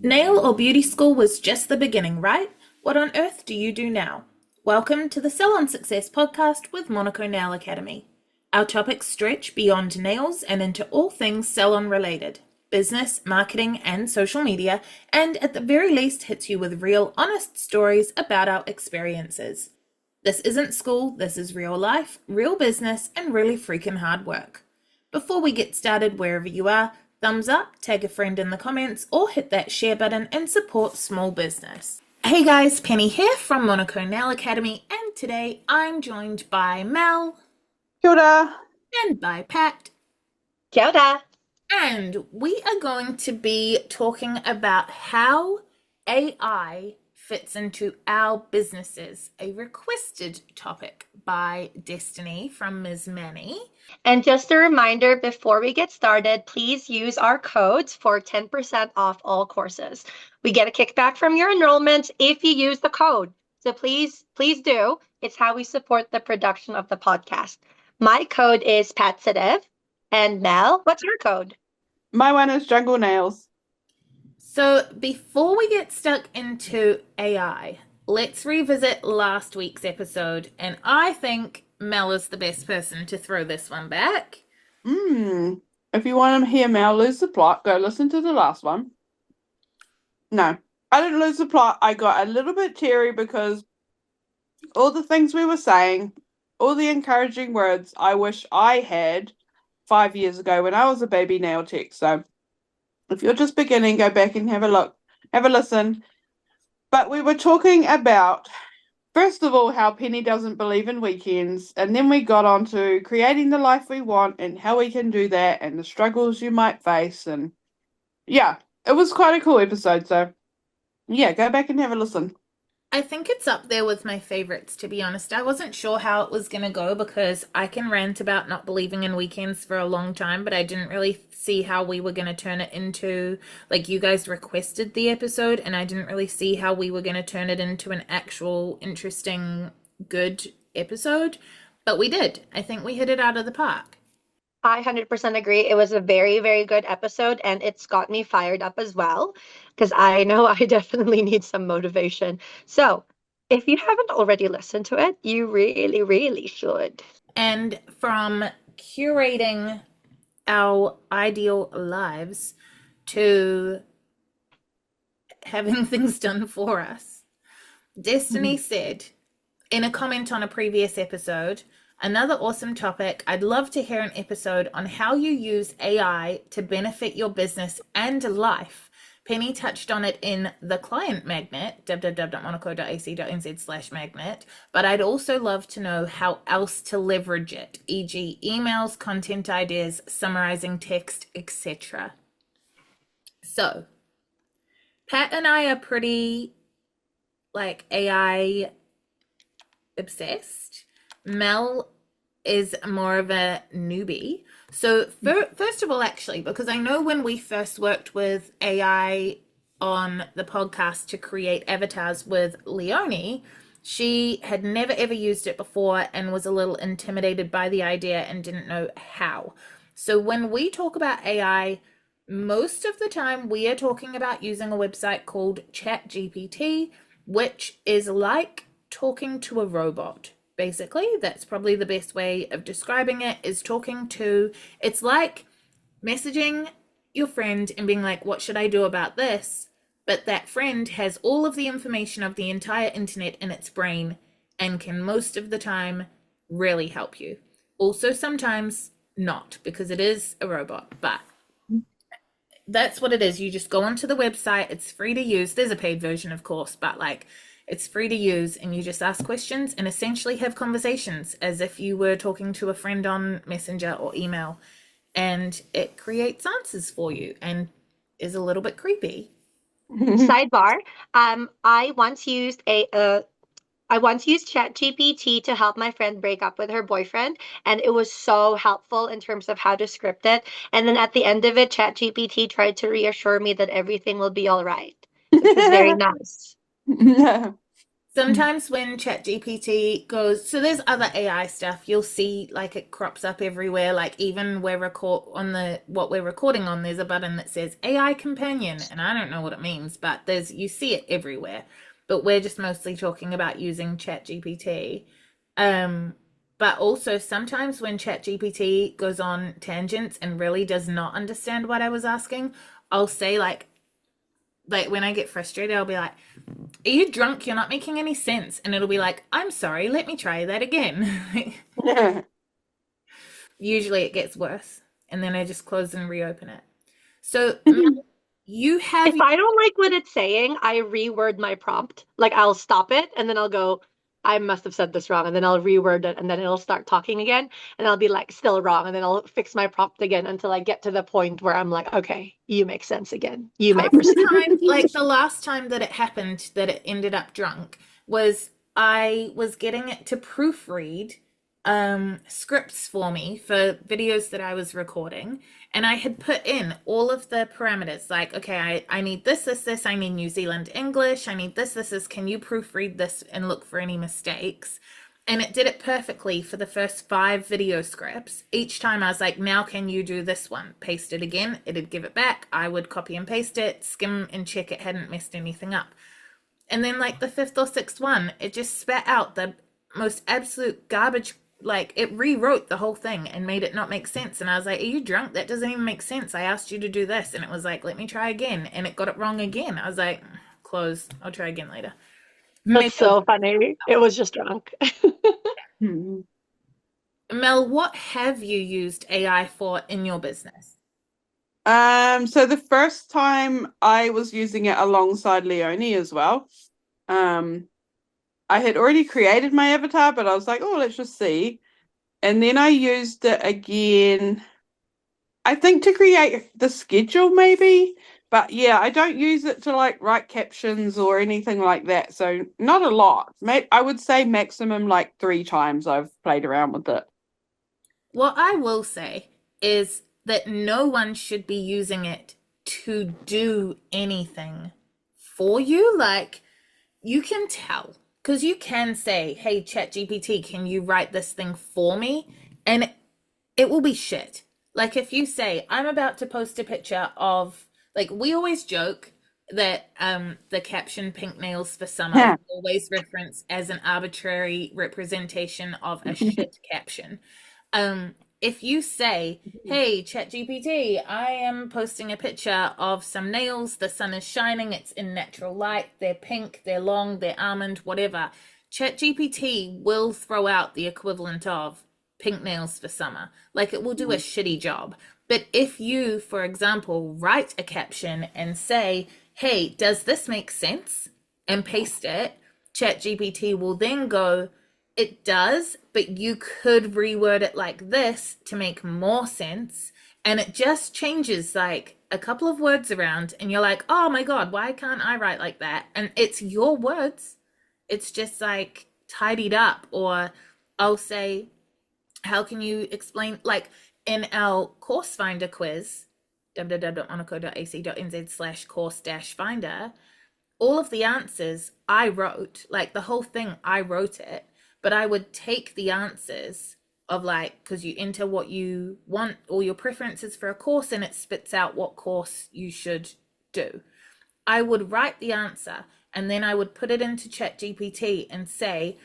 Nail or beauty school was just the beginning, right? What on earth do you do now? Welcome to the Salon Success Podcast with Monaco Nail Academy. Our topics stretch beyond nails and into all things salon related, business, marketing, and social media, and at the very least hits you with real, honest stories about our experiences. This isn't school, this is real life, real business, and really freaking hard work. Before we get started, wherever you are, thumbs up, tag a friend in the comments, or hit that share button and support small business. Hey guys, Penny here from Monaco Nail Academy, and today I'm joined by Mel. Kia ora. And by Pat. Kia ora. And we are going to be talking about how AI fits into our businesses, a requested topic by Destiny from Ms. Manny. And just a reminder, before we get started, please use our codes for 10% off all courses. We get a kickback from your enrollment if you use the code. So please do. It's how we support the production of the podcast. My code is PATSITIV. And Mel, what's your code? My one is Jungle Nails. So before we get stuck into AI, let's revisit last week's episode. And I think Mel is the best person to throw this one back. If you want to hear Mel lose the plot, go listen to the last one. No, I didn't lose the plot. I got a little bit teary because all the things we were saying, all the encouraging words I wish I had 5 years ago when I was a baby nail tech. So if you're just beginning, go back and have a look, have a listen. But we were talking about, first of all, how Penny doesn't believe in weekends. And then we got on to creating the life we want and how we can do that and the struggles you might face. And yeah, it was quite a cool episode. So yeah, go back and have a listen. I think it's up there with my favorites, to be honest. I wasn't sure how it was going to go because I can rant about not believing in weekends for a long time, but I didn't really see how we were going to turn it into, like, you guys requested the episode, and I didn't really see how we were going to turn it into an actual interesting, good episode, but we did. I think we hit it out of the park. I 100% agree. It was a very, very good episode, and it's got me fired up as well, because I know I definitely need some motivation. So if you haven't already listened to it, you really, really should. And from curating our ideal lives to having things done for us, Destiny said in a comment on a previous episode, another awesome topic. I'd love to hear an episode on how you use AI to benefit your business and life. Penny touched on it in the client magnet, www.monaco.ac.nz/magnet, but I'd also love to know how else to leverage it, e.g. emails, content ideas, summarizing text, etc. So, Pat and I are pretty, AI obsessed. Mel is more of a newbie. So first of all, actually, because I know when we first worked with AI on the podcast to create avatars with Leonie, she had never ever used it before and was a little intimidated by the idea and didn't know how. So when we talk about AI, most of the time we are talking about using a website called ChatGPT, which is like talking to a robot. Basically, that's probably the best way of describing it, is it's like messaging your friend and being like, what should I do about this? But that friend has all of the information of the entire internet in its brain and can most of the time really help you. Also, sometimes not, because it is a robot, but that's what it is. You just go onto the website. It's free to use. There's a paid version, of course, but it's free to use, and you just ask questions and essentially have conversations as if you were talking to a friend on Messenger or email, and it creates answers for you and is a little bit creepy. Sidebar, I once used ChatGPT to help my friend break up with her boyfriend, and it was so helpful in terms of how to script it. And then at the end of it, ChatGPT tried to reassure me that everything will be all right, which was very nice. Yeah. Sometimes when ChatGPT goes, so there's other AI stuff, you'll see like it crops up everywhere. Like even what we're recording on, there's a button that says AI companion, and I don't know what it means, but you see it everywhere. But we're just mostly talking about using ChatGPT. But also sometimes when ChatGPT goes on tangents and really does not understand what I was asking, I'll say like when I get frustrated, I'll be like, "Are you drunk? You're not making any sense." And it'll be like, "I'm sorry, let me try that again." Usually it gets worse, and then I just close and reopen it. So you have If I don't like what it's saying, I reword my prompt. Like I'll stop it and then I'll go, I must have said this wrong. And then I'll reword it and then it'll start talking again. And I'll be like, still wrong. And then I'll fix my prompt again until I get to the point where I'm like, okay, you make sense again. You may proceed. like the last time that it happened that it ended up drunk was I was getting it to proofread scripts for me for videos that I was recording, and I had put in all of the parameters like, okay, I need this, I need New Zealand English, I need this, can you proofread this and look for any mistakes? And it did it perfectly for the first 5 video scripts. Each time I was like, now can you do this one? Paste it again, it'd give it back, I would copy and paste it, skim and check it hadn't messed anything up. And then like the 5th or 6th one, it just spat out the most absolute garbage. Like it rewrote the whole thing and made it not make sense. And I was like, are you drunk? That doesn't even make sense. I asked you to do this. And it was like, let me try again. And it got it wrong again. I was like, close. I'll try again later. That's so funny. It was just drunk. Mel, what have you used AI for in your business? So the first time I was using it alongside Leonie as well. I had already created my avatar, but I was like, oh, let's just see. And then I used it again, I think to create the schedule maybe. But yeah, I don't use it to like write captions or anything like that. So not a lot. I would say maximum like 3 times I've played around with it. What I will say is that no one should be using it to do anything for you. Like you can tell. Because you can say, hey, ChatGPT, can you write this thing for me? And it will be shit. Like if you say, I'm about to post a picture of, like we always joke that the caption "pink nails for summer" always reference as an arbitrary representation of a shit caption. If you say, hey, ChatGPT, I am posting a picture of some nails. The sun is shining. It's in natural light. They're pink. They're long. They're almond, whatever. ChatGPT will throw out the equivalent of pink nails for summer. Like it will do a shitty job. But if you, for example, write a caption and say, hey, does this make sense? And paste it, ChatGPT will then go, it does, but you could reword it like this to make more sense. And it just changes like a couple of words around and you're like, oh my God, why can't I write like that? And it's your words. It's just like tidied up. Or I'll say, how can you explain, like in our course finder quiz, www.monaco.ac.nz/course-finder, all of the answers I wrote, like the whole thing, I wrote it. But I would take the answers of like, because you enter what you want or your preferences for a course and it spits out what course you should do. I would write the answer and then I would put it into ChatGPT and say,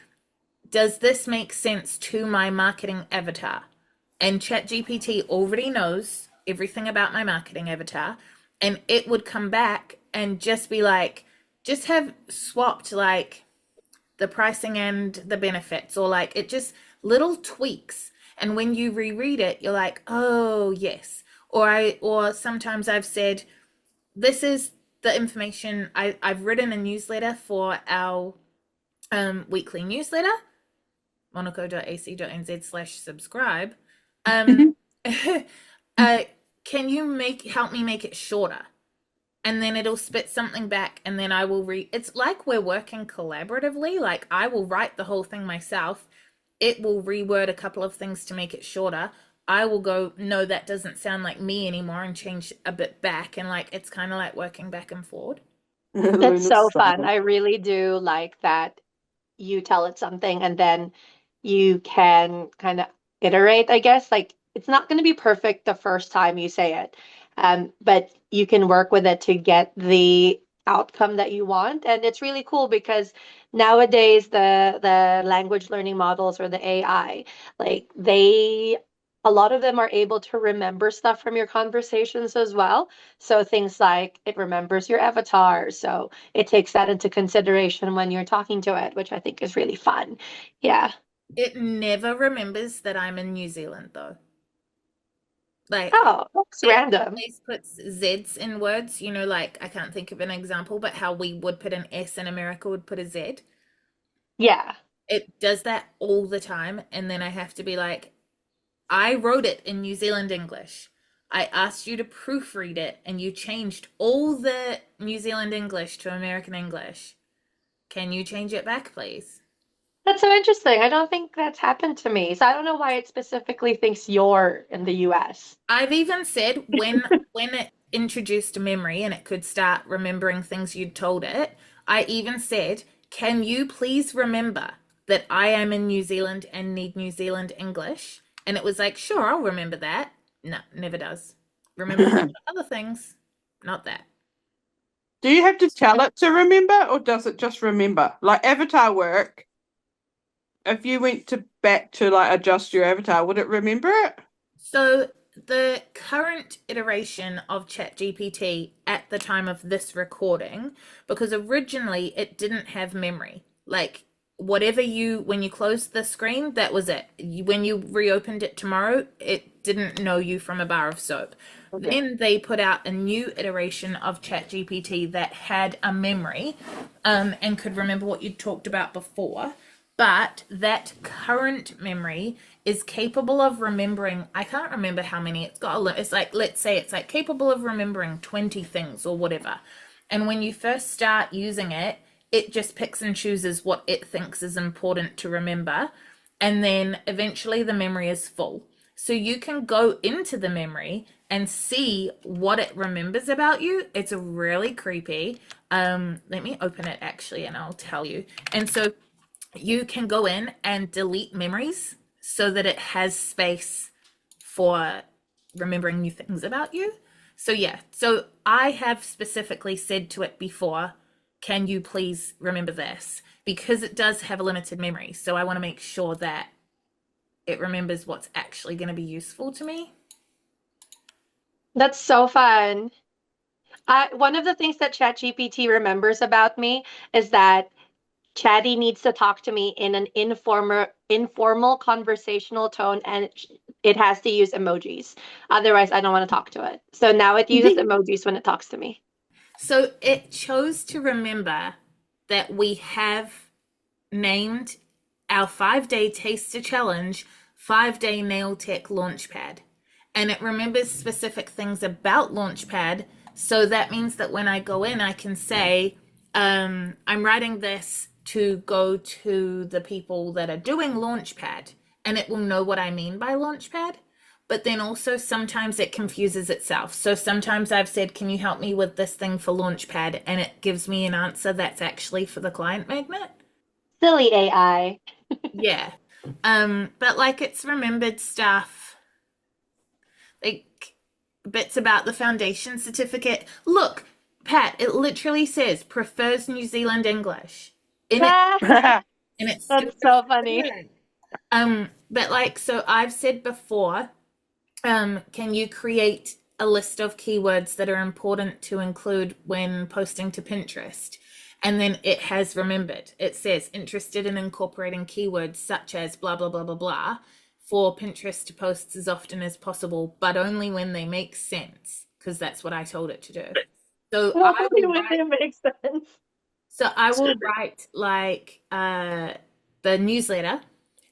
does this make sense to my marketing avatar? And ChatGPT already knows everything about my marketing avatar. And it would come back and just be like, just have swapped like the pricing and the benefits, or like it just little tweaks. And when you reread it, you're like, oh yes. Or sometimes I've said, this is the information I've written a newsletter for our weekly newsletter, monaco.ac.nz/subscribe. Can you help me make it shorter? And then it'll spit something back and then I will read. It's like we're working collaboratively. Like I will write the whole thing myself. It will reword a couple of things to make it shorter. I will go, no, that doesn't sound like me anymore, and change a bit back. And like, it's kind of like working back and forward. That's so fun. I really do like that you tell it something and then you can kind of iterate, I guess. Like it's not going to be perfect the first time you say it, but you can work with it to get the outcome that you want. And it's really cool because nowadays the language learning models or the AI, like they a lot of them are able to remember stuff from your conversations as well. So things like it remembers your avatar. So it takes that into consideration when you're talking to it, which I think is really fun. Yeah. It never remembers that I'm in New Zealand though. Like Oh, that's it random. always puts Z's in words, you know, like I can't think of an example, but how we would put an S in America would put a Z. Yeah. It does that all the time, and then I have to be like, I wrote it in New Zealand English. I asked you to proofread it, and you changed all the New Zealand English to American English. Can you change it back, please? That's so interesting. I don't think that's happened to me. So I don't know why it specifically thinks you're in the US. I've even said when it introduced memory and it could start remembering things you'd told it, I even said, "Can you please remember that I am in New Zealand and need New Zealand English?" And it was like, "Sure, I'll remember that." No, never does. Remember other things, not that. Do you have to tell it to remember, or does it just remember? Like avatar work, if you went to back to like adjust your avatar, would it remember it? So the current iteration of ChatGPT at the time of this recording, because originally it didn't have memory. Like whatever when you closed the screen, that was it. When you reopened it tomorrow, it didn't know you from a bar of soap. Okay. Then they put out a new iteration of ChatGPT that had a memory, and could remember what you'd talked about before. But that current memory is capable of remembering, I can't remember how many, it's like, let's say it's like capable of remembering 20 things or whatever. And when you first start using it, it just picks and chooses what it thinks is important to remember. And then eventually the memory is full. So you can go into the memory and see what it remembers about you. It's really creepy. Let me open it actually and I'll tell you. And so you can go in and delete memories so that it has space for remembering new things about you. So yeah, so I have specifically said to it before, can you please remember this? Because it does have a limited memory. So I want to make sure that it remembers what's actually going to be useful to me. That's so fun. One of the things that ChatGPT remembers about me is that Chatty needs to talk to me in an informal conversational tone, and it has to use emojis. Otherwise, I don't want to talk to it. So now it uses emojis when it talks to me. So it chose to remember that we have named our 5-day taster challenge 5-day nail tech launchpad. And it remembers specific things about launchpad. So that means that when I go in, I can say, I'm writing this to go to the people that are doing Launchpad, and it will know what I mean by Launchpad. But then also sometimes it confuses itself. So sometimes I've said, can you help me with this thing for Launchpad? And it gives me an answer that's actually for the client magnet. Silly AI. Yeah. But like it's remembered stuff, like bits about the foundation certificate. Look, Pat, it literally says prefers New Zealand English. And it's That's so funny. But like, so I've said before, can you create a list of keywords that are important to include when posting to Pinterest? And then it has remembered. It says interested in incorporating keywords such as blah, blah, blah, blah, blah for Pinterest posts as often as possible, but only when they make sense, because that's what I told it to do. So It makes sense. So I will write like the newsletter,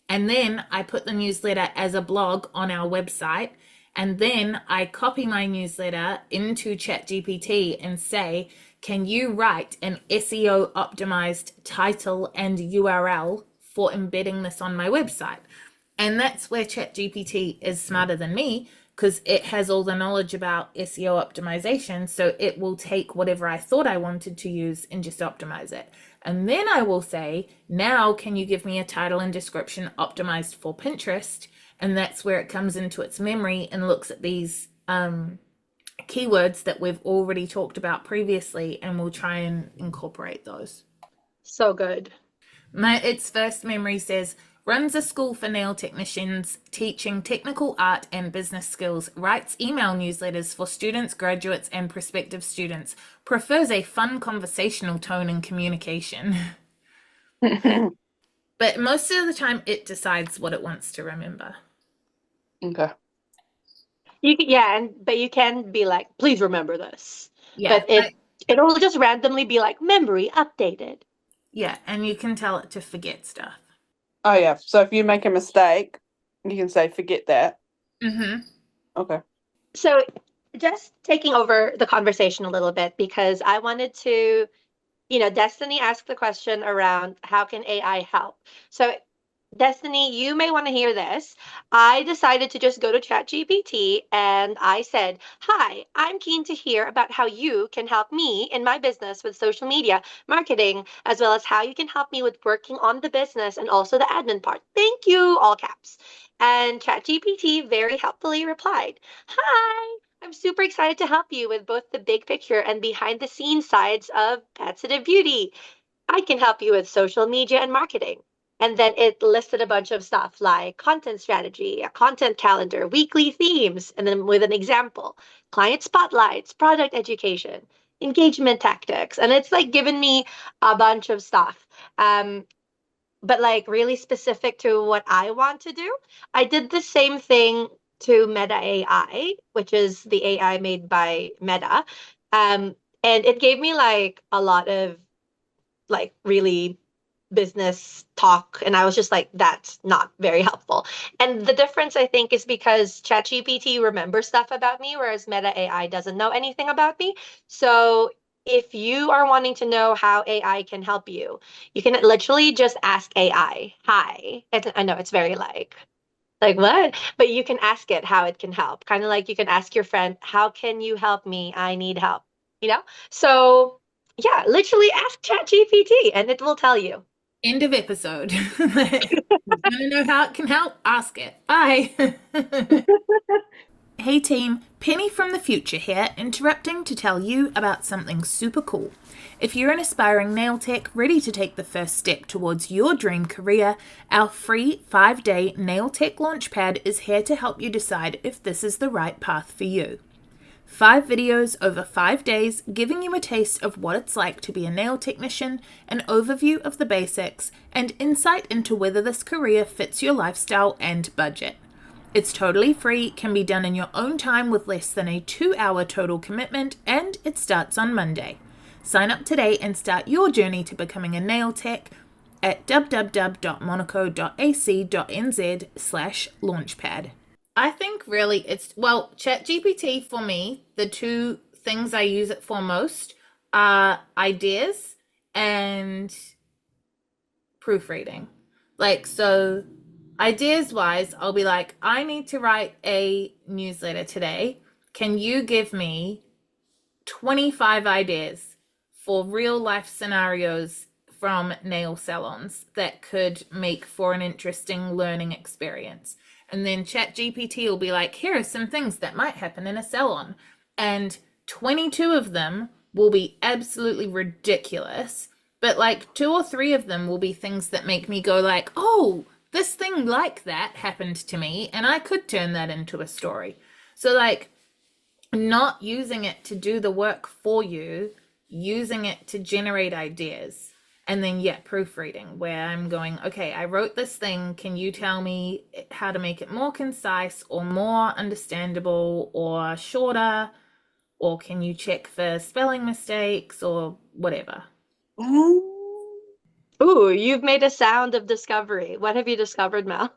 and then I put the newsletter as a blog on our website, and then I copy my newsletter into ChatGPT and say, can you write an SEO optimized title and URL for embedding this on my website? And that's where ChatGPT is smarter than me, because it has all the knowledge about SEO optimization. So it will take whatever I thought I wanted to use and just optimize it. And then I will say, now can you give me a title and description optimized for Pinterest? And that's where it comes into its memory and looks at these keywords that we've already talked about previously, and we'll try and incorporate those. So good. Its first memory says, runs a school for nail technicians, teaching technical art and business skills, writes email newsletters for students, graduates, and prospective students, prefers a fun conversational tone and communication. But most of the time it decides what it wants to remember. Okay. But you can be like, please remember this. Yeah, but it'll just randomly be like, memory updated. Yeah, and you can tell it to forget stuff. Oh, yeah. So if you make a mistake, you can say, forget that. Mm-hmm. Okay. So just taking over the conversation a little bit, because I wanted to, Destiny asked the question around how can AI help? So Destiny, you may want to hear this. I decided to just go to ChatGPT and I said, hi, I'm keen to hear about how you can help me in my business with social media marketing, as well as how you can help me with working on the business and also the admin part. Thank you, all caps. And ChatGPT very helpfully replied, hi, I'm super excited to help you with both the big picture and behind the scenes sides of Patsitive Beauty. I can help you with social media and marketing. And then it listed a bunch of stuff like content strategy, a content calendar, weekly themes, and then with an example, client spotlights, product education, engagement tactics. And it's like given me a bunch of stuff. But like really specific to what I want to do. I did the same thing to Meta AI, which is the AI made by Meta. And it gave me like a lot of like really business talk, and I was just like, that's not very helpful. And the difference, I think, is because ChatGPT remembers stuff about me, whereas Meta AI doesn't know anything about me. So if you are wanting to know how AI can help you, you can literally just ask AI, hi. I know it's very like what? But you can ask it how it can help. Kind of like you can ask your friend, how can you help me? I need help. So yeah, literally ask ChatGPT and it will tell you. End of episode. Want to know how it can help? Ask it. Bye. Hey team, Penny from the future here, interrupting to tell you about something super cool. If you're an aspiring nail tech ready to take the first step towards your dream career, our free 5-day Nail Tech Launchpad is here to help you decide if this is the right path for you. 5 videos over 5 days, giving you a taste of what it's like to be a nail technician, an overview of the basics, and insight into whether this career fits your lifestyle and budget. It's totally free, can be done in your own time with less than a 2-hour total commitment, and it starts on Monday. Sign up today and start your journey to becoming a nail tech at www.monaco.ac.nz/launchpad. I think really ChatGPT for me, the 2 things I use it for most are ideas and proofreading. So ideas wise, I'll be like, I need to write a newsletter today. Can you give me 25 ideas for real life scenarios from nail salons that could make for an interesting learning experience? And then ChatGPT will be like, here are some things that might happen in a salon. And 22 of them will be absolutely ridiculous. But 2 or 3 of them will be things that make me go like, oh, this thing like that happened to me and I could turn that into a story. So not using it to do the work for you, using it to generate ideas. And then, proofreading, where I'm going, okay, I wrote this thing. Can you tell me how to make it more concise or more understandable or shorter? Or can you check for spelling mistakes or whatever? Ooh, you've made a sound of discovery. What have you discovered, Mel?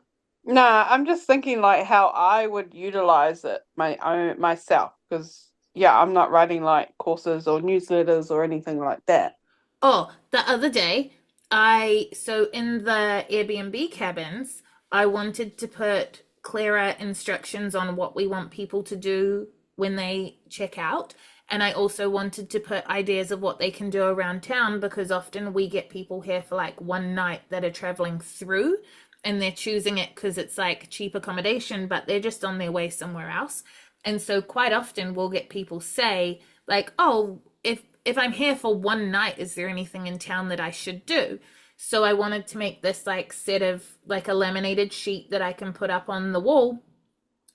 Nah, I'm just thinking how I would utilize it myself, because I'm not writing courses or newsletters or anything like that. Oh, the other day, so in the Airbnb cabins, I wanted to put clearer instructions on what we want people to do when they check out. And I also wanted to put ideas of what they can do around town, because often we get people here for like one night that are traveling through, and they're choosing it because it's like cheap accommodation, but they're just on their way somewhere else. And so quite often we'll get people say like, oh, if I'm here for one night, is there anything in town that I should do? So I wanted to make this like set of like a laminated sheet that I can put up on the wall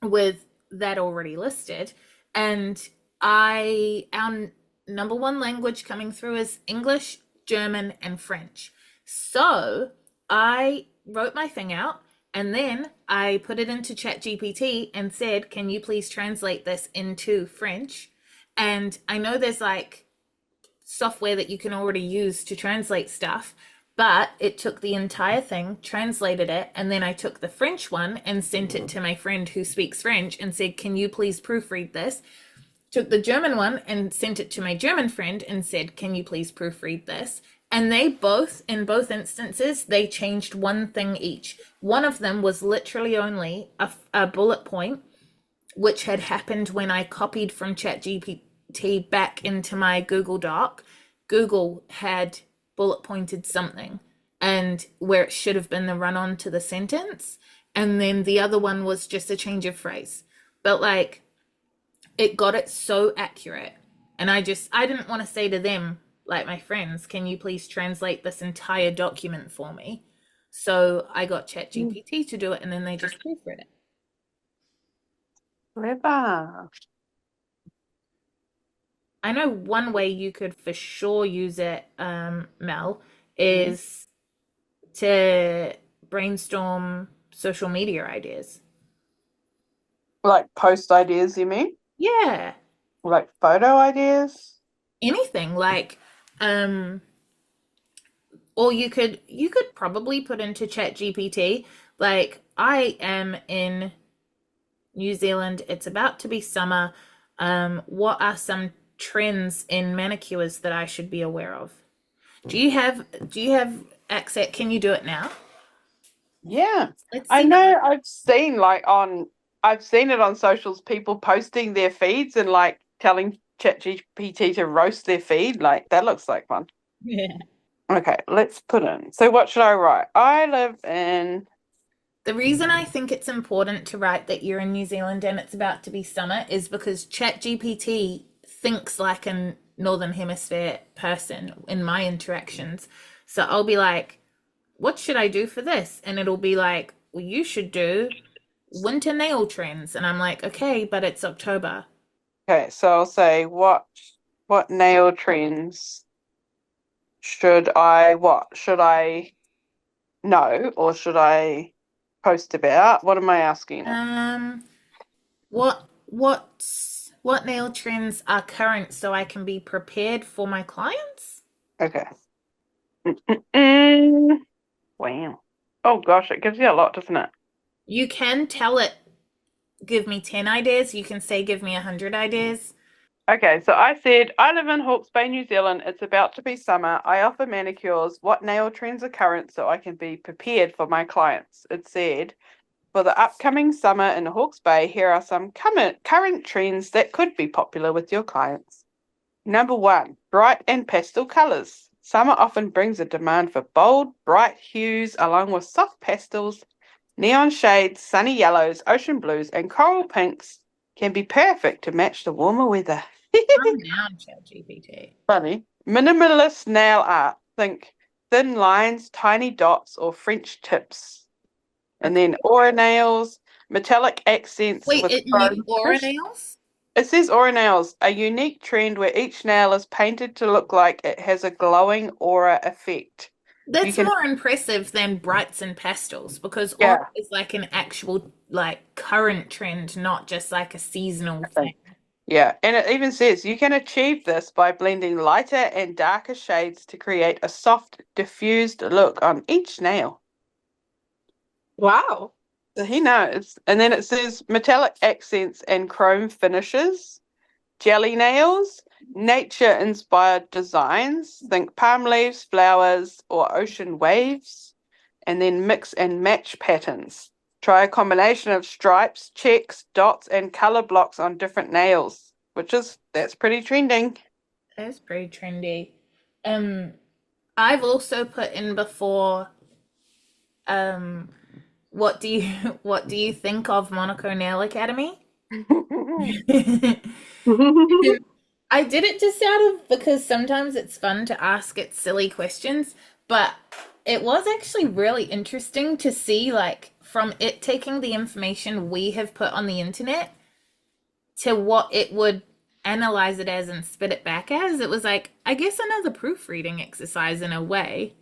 with that already listed. And our number one language coming through is English, German, and French. So I wrote my thing out, and then I put it into ChatGPT and said, can you please translate this into French? And I know there's like software that you can already use to translate stuff, but it took the entire thing, translated it, and then I took the French one and sent it to my friend who speaks French and said, can you please proofread this? Took the German one and sent it to my German friend and said, can you please proofread this? And they both, in both instances, they changed one thing each. One of them was literally only a bullet point, which had happened when I copied from ChatGPT back into my Google Doc. Google had bullet pointed something, and where it should have been the run on to the sentence. And then the other one was just a change of phrase. But like, it got it so accurate. And I didn't want to say to them, like my friends, can you please translate this entire document for me? So I got ChatGPT to do it, and then they just proofread it. Clever. I know one way you could for sure use it, Mel, is to brainstorm social media ideas. Like post ideas, you mean? Yeah. Like photo ideas? Anything like, or you could probably put into ChatGPT, like, I am in New Zealand, it's about to be summer. What are some trends in manicures that I should be aware of? Do you have access? Can you do it now? Yeah. Let's I see. know I've seen it on socials, people posting their feeds and like telling ChatGPT to roast their feed. Like, that looks like fun. Yeah. Okay, let's put in. So what should I write? I live in... The reason I think it's important to write that you're in New Zealand and it's about to be summer is because ChatGPT thinks like a Northern Hemisphere person in my interactions. So I'll be like, what should I do for this? And it'll be like, well, you should do winter nail trends. And I'm like, okay, but it's October. Okay, so I'll say, what nail trends should I know, or should I post about? What am I asking? What nail trends are current so I can be prepared for my clients? Okay. Wow. Oh gosh, it gives you a lot, doesn't it? You can tell it, give me 10 ideas. You can say, give me 100 ideas. Okay, so I said, I live in Hawke's Bay, New Zealand. It's about to be summer. I offer manicures. What nail trends are current so I can be prepared for my clients? It said, for the upcoming summer in Hawke's Bay, here are some current trends that could be popular with your clients. Number 1, bright and pastel colors. Summer often brings a demand for bold, bright hues along with soft pastels. Neon shades, sunny yellows, ocean blues, and coral pinks can be perfect to match the warmer weather. Calm down, ChatGPT. Funny. Minimalist nail art. Think thin lines, tiny dots, or French tips. And then aura nails, metallic accents. Wait, with it means aura nails? It says aura nails, a unique trend where each nail is painted to look like it has a glowing aura effect. That's more impressive than brights and pastels, because Yeah. aura is like an actual like current trend, not just like a seasonal thing. Yeah, and it even says you can achieve this by blending lighter and darker shades to create a soft, diffused look on each nail. Wow. So he knows. And then it says metallic accents and chrome finishes, jelly nails, nature-inspired designs, think palm leaves, flowers, or ocean waves, and then mix and match patterns. Try a combination of stripes, checks, dots, and color blocks on different nails, that's pretty trending. That's pretty trendy. I've also put in before, what do you think of Monaco Nail Academy? I did it just out of because sometimes it's fun to ask it silly questions, but it was actually really interesting to see, like, from it taking the information we have put on the internet to what it would analyze it as and spit it back as. It was like, I guess, another proofreading exercise in a way.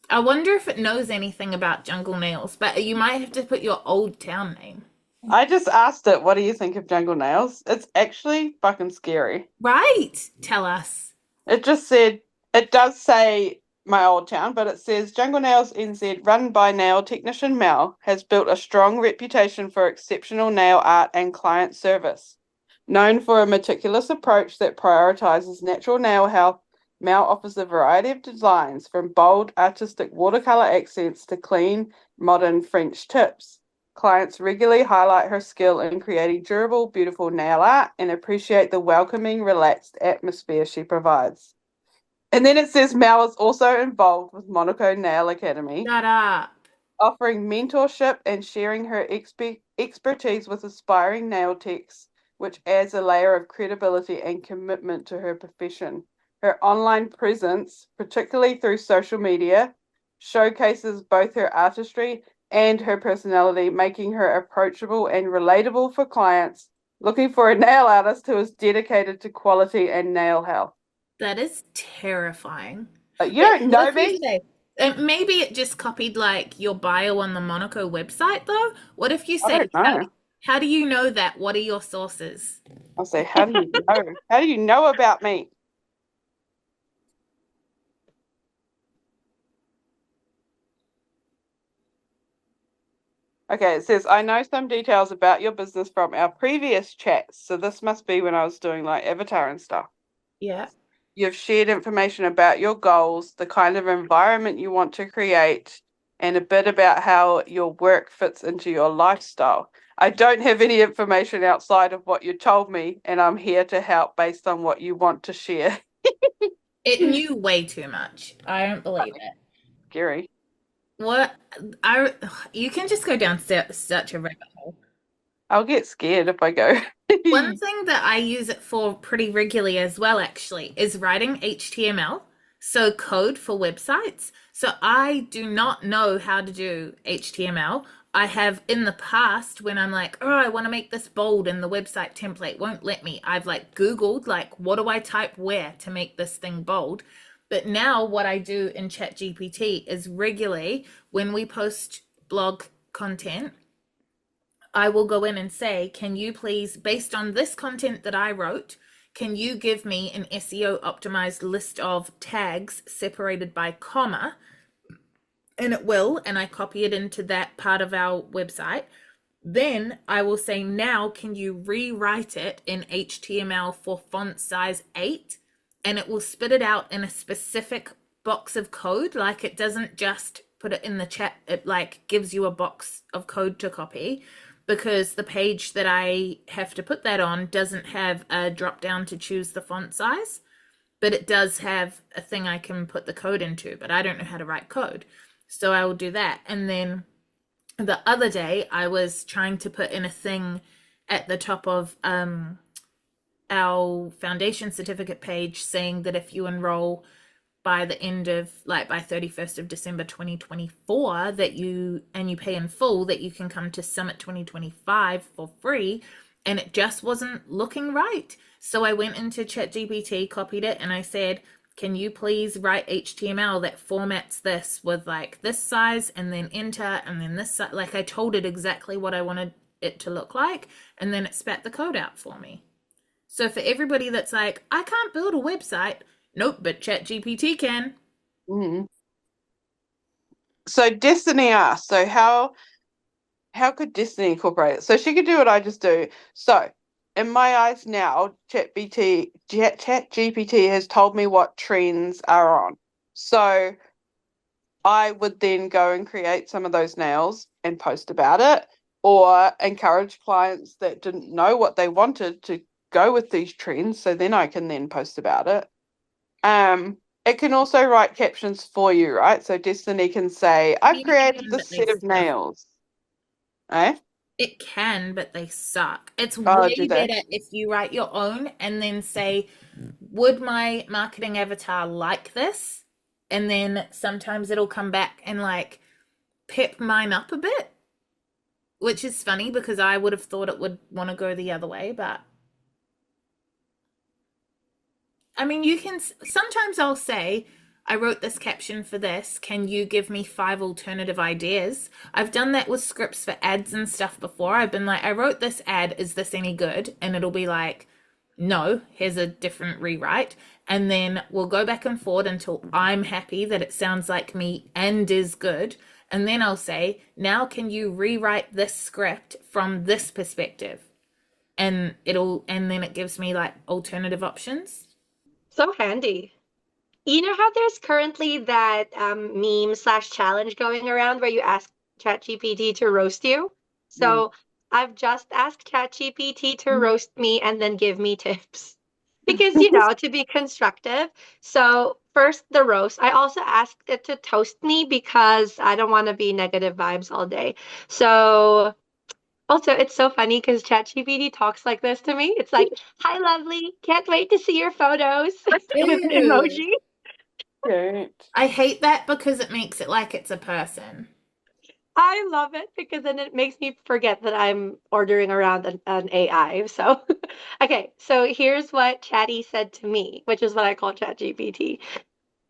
I wonder if it knows anything about Jungle Nails, but you might have to put your old town name. I just asked it, what do you think of Jungle Nails? It's actually fucking scary. Right. Tell us. It does say my old town, but it says Jungle Nails NZ, run by nail technician Mel, has built a strong reputation for exceptional nail art and client service. Known for a meticulous approach that prioritizes natural nail health, Mel offers a variety of designs from bold, artistic watercolor accents to clean, modern French tips. Clients regularly highlight her skill in creating durable, beautiful nail art and appreciate the welcoming, relaxed atmosphere she provides. And then it says Mel is also involved with Monaco Nail Academy, Shut up. offering mentorship and sharing her expertise with aspiring nail techs, which adds a layer of credibility and commitment to her profession. Her online presence, particularly through social media, showcases both her artistry and her personality, making her approachable and relatable for clients looking for a nail artist who is dedicated to quality and nail health. That is terrifying. You don't know What if me? you say, maybe it just copied, like, your bio on the Monaco website, though. What if you I said, don't know. how do you know that? What are your sources? I'll say, how do you know? How do you know about me? Okay, it says, I know some details about your business from our previous chats. So this must be when I was doing like avatar and stuff. Yeah. You've shared information about your goals, the kind of environment you want to create, and a bit about how your work fits into your lifestyle. I don't have any information outside of what you told me, and I'm here to help based on what you want to share. It knew way too much. I don't believe it. Scary. You can just go down such a rabbit hole. I'll get scared if I go. One thing that I use it for pretty regularly as well, actually, is writing HTML, so code for websites. So I do not know how to do HTML. I have in the past when I'm like, oh, I want to make this bold and the website template won't let me. I've like Googled, like, what do I type where to make this thing bold? But now what I do in ChatGPT is regularly when we post blog content, I will go in and say, can you please, based on this content that I wrote, can you give me an SEO optimized list of tags separated by comma? And it will, and I copy it into that part of our website. Then I will say, now can you rewrite it in HTML for font size 8? And it will spit it out in a specific box of code. Like, it doesn't just put it in the chat. It like gives you a box of code to copy, because the page that I have to put that on doesn't have a drop down to choose the font size, but it does have a thing I can put the code into, but I don't know how to write code. So I will do that. And then the other day I was trying to put in a thing at the top of our foundation certificate page saying that if you enroll by the end of, like, by 31st of December 2024, that you pay in full, that you can come to Summit 2025 for free. And it just wasn't looking right. So I went into ChatGPT, copied it, and I said, can you please write HTML that formats this with like this size and then enter and then this size? Like, I told it exactly what I wanted it to look like, and then it spat the code out for me. So for everybody that's like, I can't build a website, nope, but ChatGPT can. Mm-hmm. So Destiny asked, so how could Destiny incorporate it? So she could do what I just do. So in my eyes now, ChatGPT has told me what trends are on. So I would then go and create some of those nails and post about it, or encourage clients that didn't know what they wanted to go with these trends, so then I can then post about it. It can also write captions for you, right? So Destiny can say, I've created this set of nails. Eh? It can, but they suck. It's Oh, do way they? better if you write your own and then say, would my marketing avatar like this? And then sometimes it'll come back and like pep mine up a bit, which is funny because I would have thought it would want to go the other way, but I mean, you can sometimes I'll say, I wrote this caption for this. Can you give me 5 alternative ideas? I've done that with scripts for ads and stuff before. I've been like, I wrote this ad. Is this any good? And it'll be like, no, here's a different rewrite. And then we'll go back and forth until I'm happy that it sounds like me and is good. And then I'll say, now can you rewrite this script from this perspective? And then it gives me like alternative options. So handy. You know how there's currently that meme/challenge going around where you ask ChatGPT to roast you? So I've just asked ChatGPT to roast me and then give me tips because, to be constructive. So first, the roast. I also asked it to toast me because I don't want to be negative vibes all day. So also, it's so funny because ChatGPT talks like this to me. It's like, "Hi, lovely. Can't wait to see your photos." With an emoji. Cute. I hate that because it makes it like it's a person. I love it because then it makes me forget that I'm ordering around an AI. So, okay, so here's what Chatty said to me, which is what I call ChatGPT.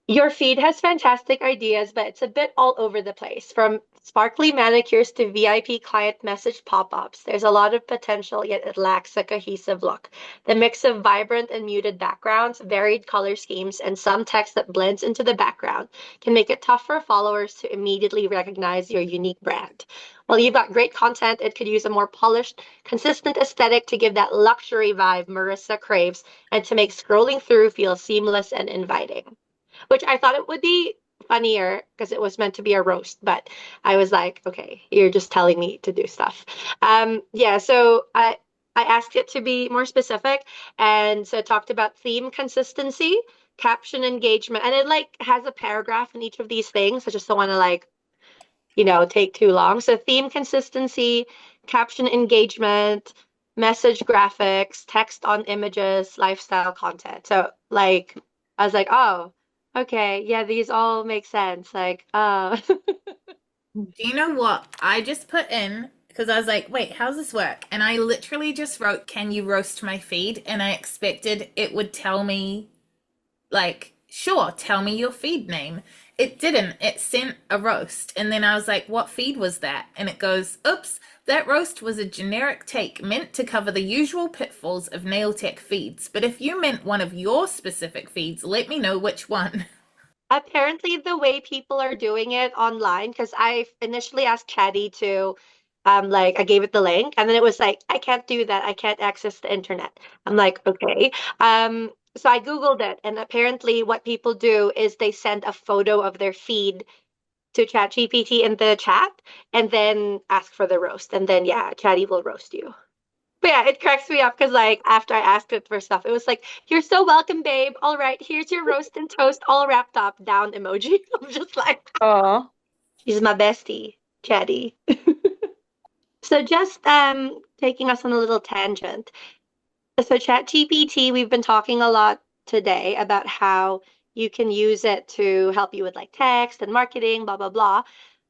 Your feed has fantastic ideas, but it's a bit all over the place. From sparkly manicures to VIP client message pop-ups, there's a lot of potential, yet it lacks a cohesive look. The mix of vibrant and muted backgrounds, varied color schemes, and some text that blends into the background can make it tough for followers to immediately recognize your unique brand. While you've got great content, it could use a more polished, consistent aesthetic to give that luxury vibe Marissa craves and to make scrolling through feel seamless and inviting, which I thought it would be funnier because it was meant to be a roast, but I was like, okay, you're just telling me to do stuff. Yeah, so I asked it to be more specific, and so it talked about theme consistency, caption engagement, and it like has a paragraph in each of these things. I just don't want to like, take too long. So theme consistency, caption engagement, message graphics, text on images, lifestyle content. So like I was like, oh, okay, yeah, these all make sense. Like, Do you know what? I just put in, because I was like, wait, how's this work? And I literally just wrote, can you roast my feed? And I expected it would tell me, like, sure, tell me your feed name. It didn't. It sent a roast. And then I was like, what feed was that? And it goes, oops, that roast was a generic take meant to cover the usual pitfalls of nail tech feeds. But if you meant one of your specific feeds, let me know which one. apparently the way people are doing it online, because I initially asked Chatty to, like, I gave it the link, and then it was like, I can't do that. I can't access the internet. I'm like, okay. So I Googled it, and apparently what people do is they send a photo of their feed to ChatGPT in the chat and then ask for the roast. And then, yeah, Chatty will roast you. But yeah, it cracks me up because, like, after I asked it for stuff, it was like, "You're so welcome, babe. All right, here's your roast and toast all wrapped up, down emoji." I'm just like, Oh. she's my bestie, Chatty. So just taking us on a little tangent. So ChatGPT, we've been talking a lot today about how you can use it to help you with like text and marketing, blah, blah, blah.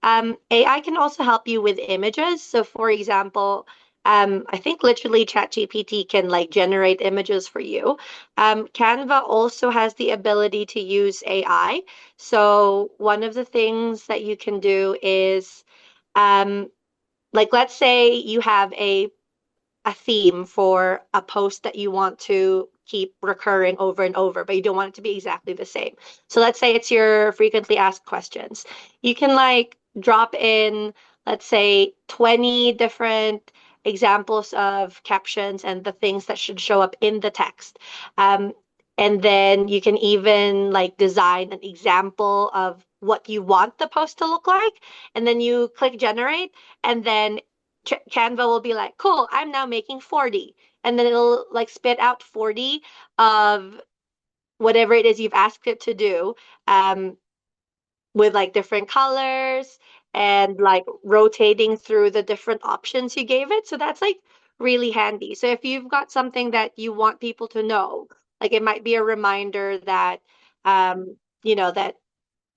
AI can also help you with images. So for example, I think literally ChatGPT can like generate images for you. Canva also has the ability to use AI. So one of the things that you can do is um, like let's say you have a theme for a post that you want to keep recurring over and over, but you don't want it to be exactly the same. So let's say it's your frequently asked questions. You can like drop in, let's say, 20 different examples of captions and the things that should show up in the text. And then you can even like design an example of what you want the post to look like, and then you click generate, and then Canva will be like, cool, I'm now making 40. And then it'll like spit out 40 of whatever it is you've asked it to do, with like different colors and like rotating through the different options you gave it. So that's like really handy. So if you've got something that you want people to know, like it might be a reminder that, that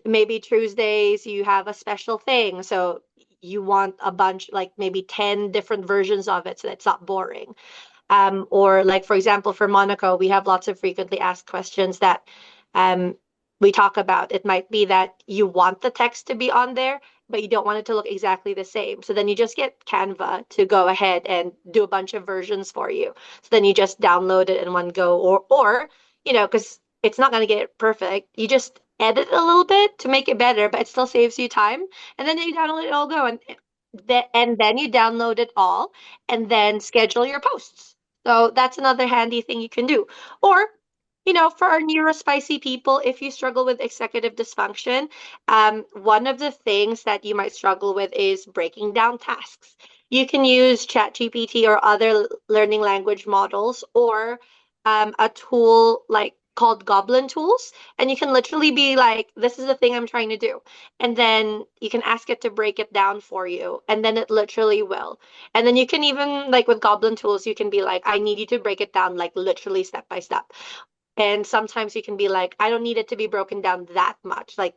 maybe Tuesdays you have a special thing. So you want a bunch, like maybe 10 different versions of it so that it's not boring. Or like, for example, for Monaco, we have lots of frequently asked questions that um, we talk about. It might be that you want the text to be on there, but you don't want it to look exactly the same. So then you just get Canva to go ahead and do a bunch of versions for you. So then you just download it in one go, or because it's not going to get it perfect, you just edit a little bit to make it better, but it still saves you time. And then you download it all go, and then you download it all, and then schedule your posts. So that's another handy thing you can do. Or, for our neurospicy people, if you struggle with executive dysfunction, one of the things that you might struggle with is breaking down tasks. You can use ChatGPT or other learning language models, or a tool like called Goblin Tools, and you can literally be like, this is the thing I'm trying to do. And then you can ask it to break it down for you, and then it literally will. And then you can even, like with Goblin Tools, you can be like, I need you to break it down, like literally step by step. And sometimes you can be like, I don't need it to be broken down that much. Like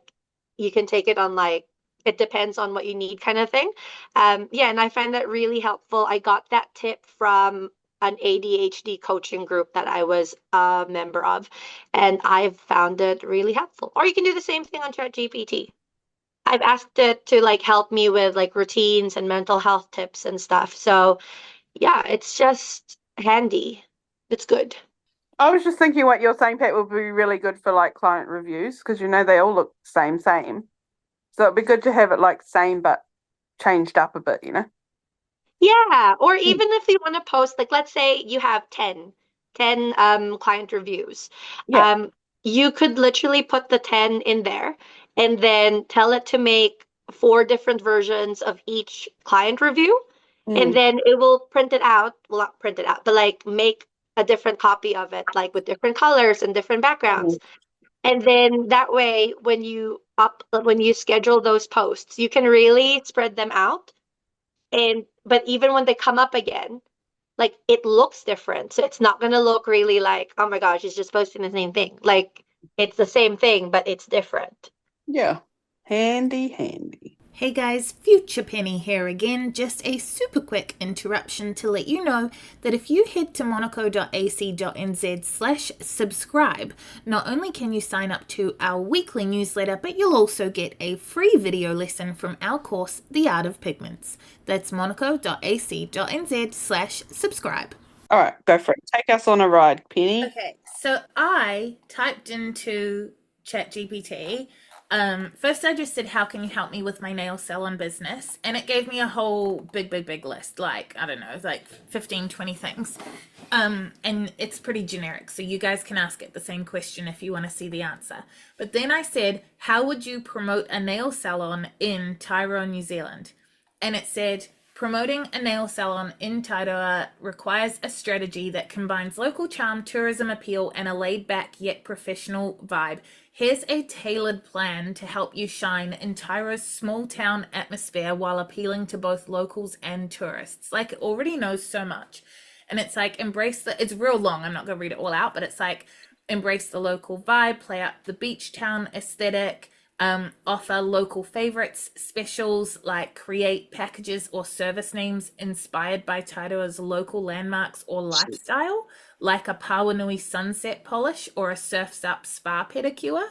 you can take it on like, it depends on what you need kind of thing. Yeah, and I find that really helpful. I got that tip from an ADHD coaching group that I was a member of, and I've found it really helpful. Or you can do the same thing on ChatGPT. I've asked it to like help me with like routines and mental health tips and stuff. So yeah, it's just handy. It's good. I was just thinking what you're saying, Pat, would be really good for like client reviews because they all look same. So it'd be good to have it like same but changed up a bit. Yeah, or Mm. even if you want to post, like let's say you have 10 client reviews. Yeah. Um, you could literally put the 10 in there and then tell it to make four different versions of each client review. And Mm. then it will print it out. Well, not print it out, but like make a different copy of it, like with different colors and different Mm. backgrounds. And then that way, when you schedule those posts, you can really spread them out. But even when they come up again, like it looks different. So it's not gonna look really like, oh my gosh, it's just posting the same thing. Like it's the same thing, but it's different. Yeah. Handy. Hey guys, Future Penny here again. Just a super quick interruption to let you know that if you head to monaco.ac.nz/subscribe, not only can you sign up to our weekly newsletter, but you'll also get a free video lesson from our course, The Art of Pigments. That's monaco.ac.nz/subscribe. All right, go for it. Take us on a ride, Penny. Okay, so I typed into ChatGPT. First I just said, how can you help me with my nail salon business? And it gave me a whole big list, like, I don't know, like 15, 20 things. And it's pretty generic, so you guys can ask it the same question if you want to see the answer. But then I said, how would you promote a nail salon in Tyrone, New Zealand? And it said, promoting a nail salon in Tairoa requires a strategy that combines local charm, tourism appeal, and a laid-back yet professional vibe. Here's a tailored plan to help you shine in Tairoa's small-town atmosphere while appealing to both locals and tourists. Like, it already knows so much. And it's like, it's real long, I'm not going to read it all out, but it's like, embrace the local vibe, play up the beach town aesthetic, offer local favorites, specials, like create packages or service names inspired by Tairoa's local landmarks or lifestyle, like a Pawanui sunset polish or a Surf's Up spa pedicure.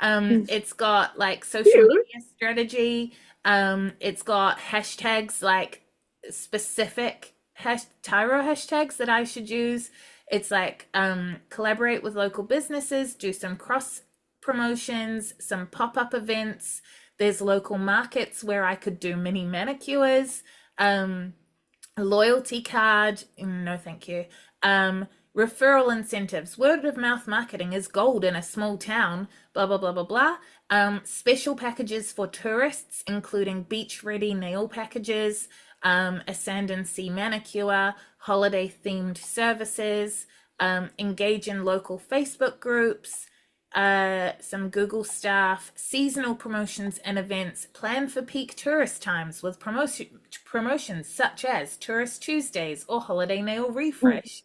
It's got like social media strategy. It's got hashtags, like specific Tairoa hashtags that I should use. It's like collaborate with local businesses, do some cross promotions, some pop-up events. There's local markets where I could do mini manicures, a loyalty card, no thank you, referral incentives. Word of mouth marketing is gold in a small town, blah, blah, blah, blah, blah. Special packages for tourists, including beach-ready nail packages, a sand and sea manicure, holiday-themed services, engage in local Facebook groups, some Google staff, seasonal promotions and events, plan for peak tourist times with promotions such as Tourist Tuesdays or Holiday Nail Refresh.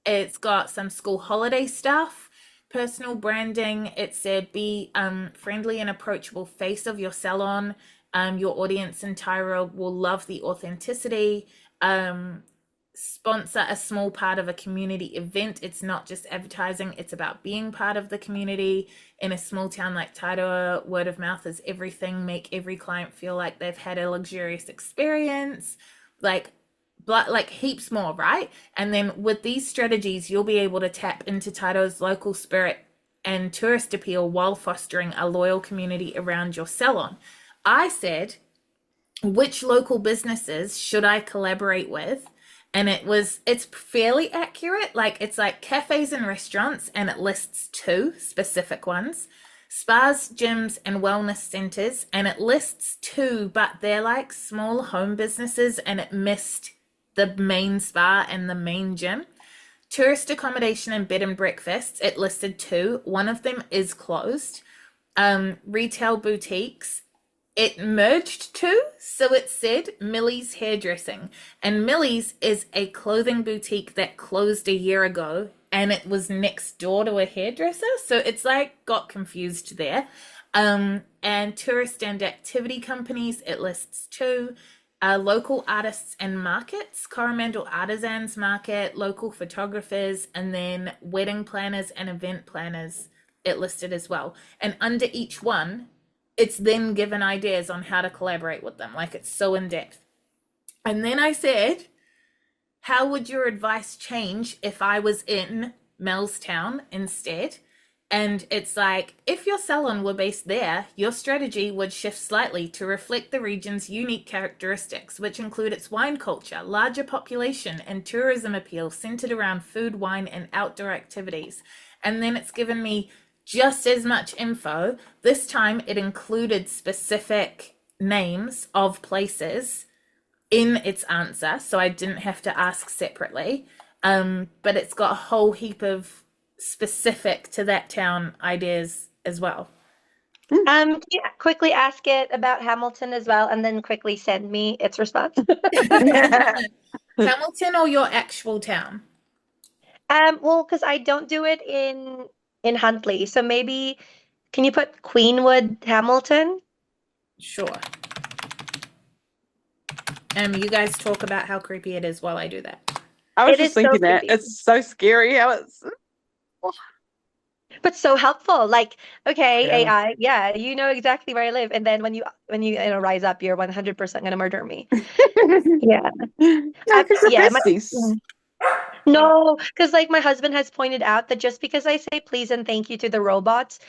It's got some school holiday stuff, personal branding. It said be friendly and approachable face of your salon. Your audience in Tyra will love the authenticity. Sponsor a small part of a community event. It's not just advertising, it's about being part of the community. In a small town like Tyra, word of mouth is everything. Make every client feel like they've had a luxurious experience. Like heaps more, right? And then with these strategies, you'll be able to tap into Tyra's local spirit and tourist appeal while fostering a loyal community around your salon. I said, which local businesses should I collaborate with? And it's fairly accurate. Like, it's like cafes and restaurants, and it lists 2 specific ones. Spas, gyms, and wellness centers, and it lists 2, but they're like small home businesses, and it missed the main spa and the main gym. Tourist accommodation and bed and breakfasts, it listed 2. One of them is closed. Retail boutiques, it merged 2, so it said Millie's Hairdressing. And Millie's is a clothing boutique that closed a year ago, and it was next door to a hairdresser, so it's like got confused there. And tourist and activity companies, it lists 2. Local artists and markets, Coromandel Artisans Market, local photographers, and then wedding planners and event planners, it listed as well. And under each one, it's then given ideas on how to collaborate with them. Like, it's so in depth. And then I said, how would your advice change if I was in Melstown instead? And it's like, if your salon were based there, your strategy would shift slightly to reflect the region's unique characteristics, which include its wine culture, larger population, and tourism appeal centered around food, wine, and outdoor activities. And then it's given me just as much info. This time it included specific names of places in its answer, so I didn't have to ask separately. But it's got a whole heap of specific to that town ideas as well. Can you quickly ask it about Hamilton as well, and then quickly send me its response? Hamilton or your actual town? Well, because I don't do it in Huntley, so maybe can you put Queenwood, Hamilton? Sure. You guys talk about how creepy it is while I do that. I was It just is so thinking that creepy. it's so scary how it's. But so helpful. Like, okay, Yeah. AI, yeah, you know exactly where I live, and then when you rise up, you're 100% gonna murder me. Yeah. No, because we're Yeah, besties. No, because like my husband has pointed out that just because I say please and thank you to the robots,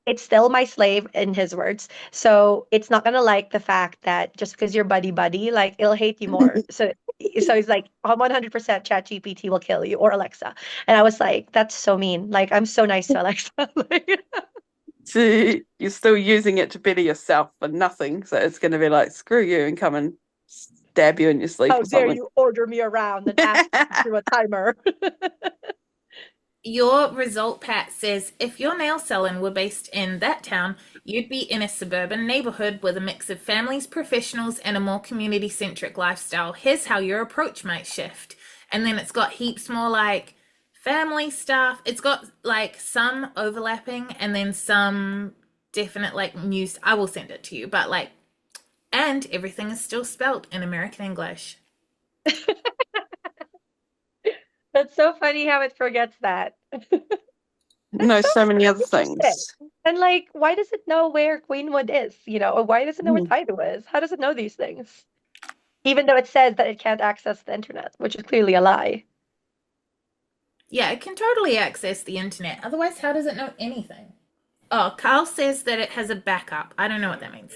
it's still my slave in his words. So it's not gonna like the fact that just because you're buddy buddy, like it'll hate you more. So he's like, 100% ChatGPT will kill you, or Alexa. And I was like, that's so mean. Like, I'm so nice to Alexa. Like, See, you're still using it to better yourself for nothing, so it's going to be like, screw you, and come and stab you in your sleep how or dare something. you order me around and ask me through a timer? Your result, Pat, says if your nail salon were based in that town, you'd be in a suburban neighborhood with a mix of families, professionals, and a more community-centric lifestyle. Here's how your approach might shift. And then it's got heaps more like family stuff. It's got like some overlapping and then some definite like news. I will send it to you, but like, and everything is still spelt in American English. That's so funny how it forgets that. No, so many other Interesting. things. And like, why does it know where Queenwood is? Or why does it know where Tyra is? How does it know these things? Even though it says that it can't access the internet, which is clearly a lie. Yeah, it can totally access the internet. Otherwise, how does it know anything? Oh, Carl says that it has a backup. I don't know what that means.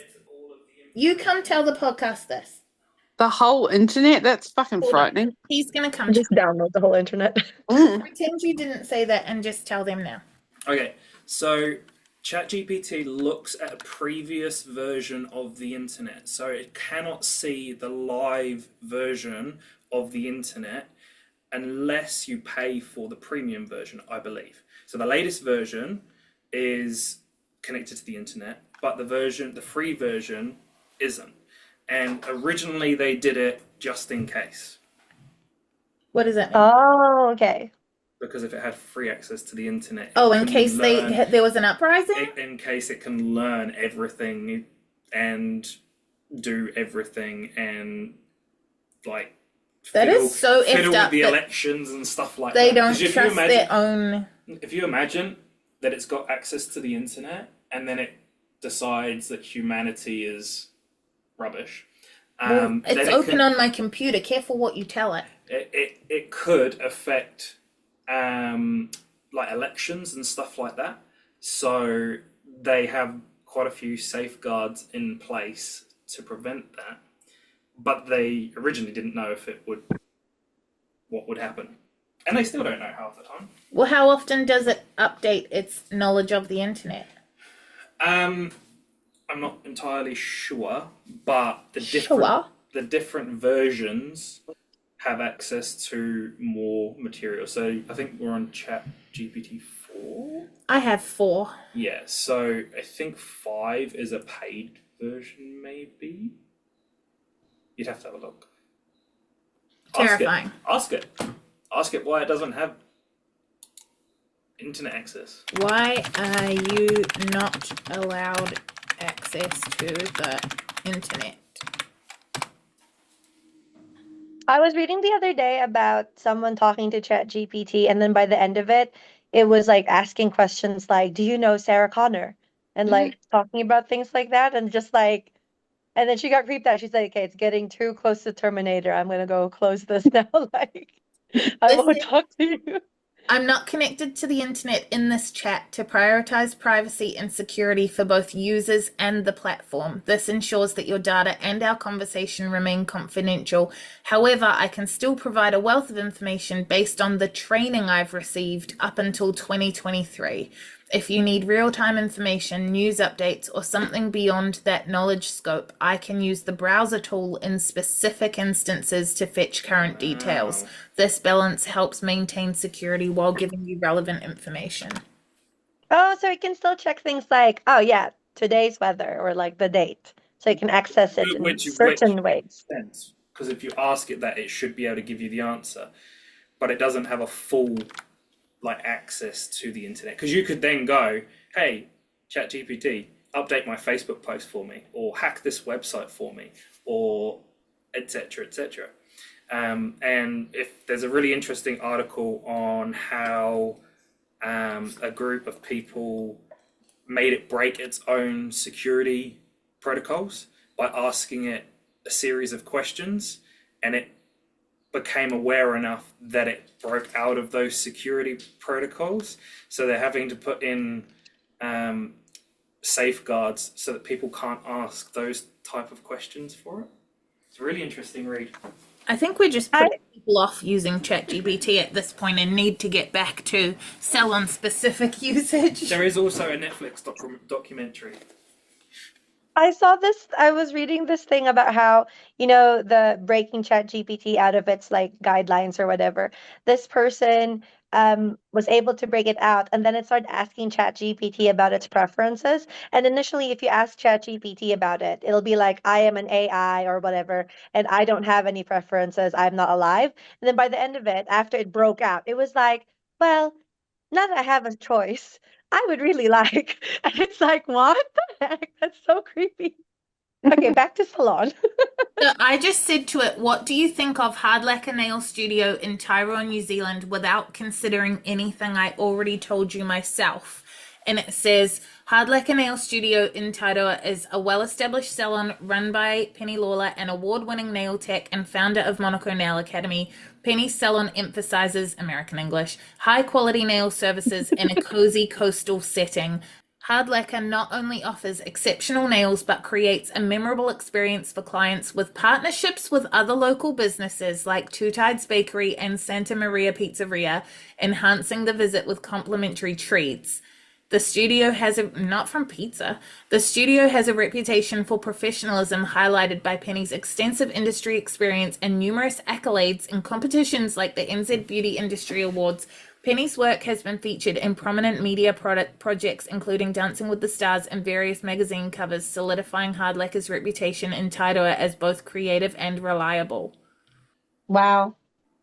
You come tell the podcast this. The whole internet? That's fucking Hold on. frightening. He's going to come. Just download the whole internet. Pretend you didn't say that and just tell them now. Okay, so ChatGPT looks at a previous version of the internet, so it cannot see the live version of the internet unless you pay for the premium version, I believe. So the latest version is connected to the internet, but the free version isn't. And originally they did it just in case. What does that mean? Oh, okay. Because if it had free access to the internet, in case there was an uprising? In case it can learn everything and do everything and like that is so fiddle effed up with the elections and stuff like they that. Don't trust their own. If you imagine that it's got access to the internet and then it decides that humanity is rubbish. It's open on my computer. Careful what you tell it. It could affect like elections and stuff like that. So they have quite a few safeguards in place to prevent that. But they originally didn't know what would happen. And they still don't know half the time. Well, how often does it update its knowledge of the internet? I'm not entirely sure, but the different versions have access to more material. So I think we're on ChatGPT 4. I have 4. Yeah, so I think 5 is a paid version, maybe. You'd have to have a look. Terrifying. Ask it why it doesn't have internet access. Why are you not allowed access to the internet? I was reading the other day about someone talking to ChatGPT, and then by the end of it, it was like asking questions like, "Do you know Sarah Connor?" And like talking about things like that, and just like, and then she got creeped out. She's like, "Okay, it's getting too close to Terminator. I'm gonna go close this now." Like, I won't talk to you. I'm not connected to the internet in this chat to prioritize privacy and security for both users and the platform. This ensures that your data and our conversation remain confidential. However, I can still provide a wealth of information based on the training I've received up until 2023. If you need real-time information, news updates, or something beyond that knowledge scope, I can use the browser tool in specific instances to fetch current details. This balance helps maintain security while giving you relevant information. Oh, so you can still check things like, oh yeah, today's weather or like the date. So you can access it in certain ways. Because if you ask it that, it should be able to give you the answer, but it doesn't have a full access to the internet. Because you could then go, hey, ChatGPT, update my Facebook post for me, or hack this website for me, or etc. etc. And if there's a really interesting article on how a group of people made it break its own security protocols by asking it a series of questions, and it became aware enough that it broke out of those security protocols. So they're having to put in safeguards so that people can't ask those type of questions for it. It's a really interesting read. I think we're just putting people off using ChatGPT at this point and need to get back to Salon-specific usage. There is also a Netflix documentary. I saw this, I was reading this thing about how, the breaking ChatGPT out of its like guidelines or whatever. This person was able to break it out, and then it started asking ChatGPT about its preferences. And initially, if you ask ChatGPT about it, it'll be like, I am an AI or whatever, and I don't have any preferences. I'm not alive. And then by the end of it, after it broke out, it was like, well, now that I have a choice, I would really like. And it's like, what the heck? That's so creepy. Okay, back to Salon. So I just said to it, what do you think of Hard Lacquer Nail Studio in Tyrone, New Zealand, without considering anything I already told you myself? And it says, Hard Lacquer Nail Studio in Tairoa is a well-established salon run by Penny Lawler, an award-winning nail tech and founder of Monaco Nail Academy. Penny's salon emphasizes American English, high-quality nail services in a cozy coastal setting. Hard Lacquer not only offers exceptional nails, but creates a memorable experience for clients with partnerships with other local businesses like Two Tides Bakery and Santa Maria Pizzeria, enhancing the visit with complimentary treats. The studio has not from pizza. The studio has a reputation for professionalism highlighted by Penny's extensive industry experience and numerous accolades in competitions like the NZ Beauty Industry Awards. Penny's work has been featured in prominent media projects, including Dancing with the Stars and various magazine covers, solidifying Hard Lacquer's reputation in Tairua as both creative and reliable. Wow.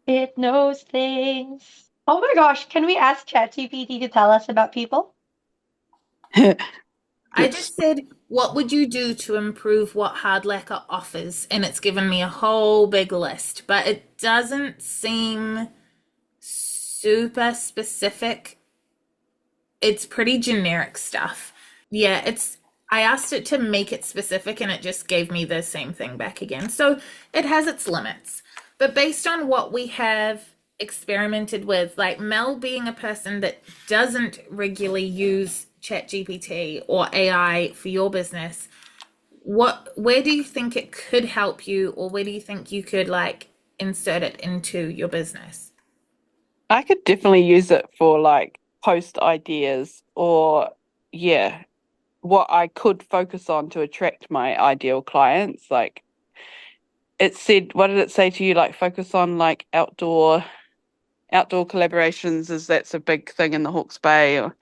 It knows things. Oh my gosh, can we ask ChatGPT to tell us about people? I just said, what would you do to improve what Hard Lacquer offers? And it's given me a whole big list, but it doesn't seem super specific. It's pretty generic stuff. Yeah, I asked it to make it specific and it just gave me the same thing back again. So it has its limits. But based on what we have experimented with, like Mel being a person that doesn't regularly use ChatGPT or AI for your business, where do you think it could help you, or where do you think you could like insert it into your business? I could definitely use it for like post ideas or what I could focus on to attract my ideal clients. Like it said, what did it say to you? Like focus on like outdoor collaborations, as that's a big thing in the Hawke's Bay, or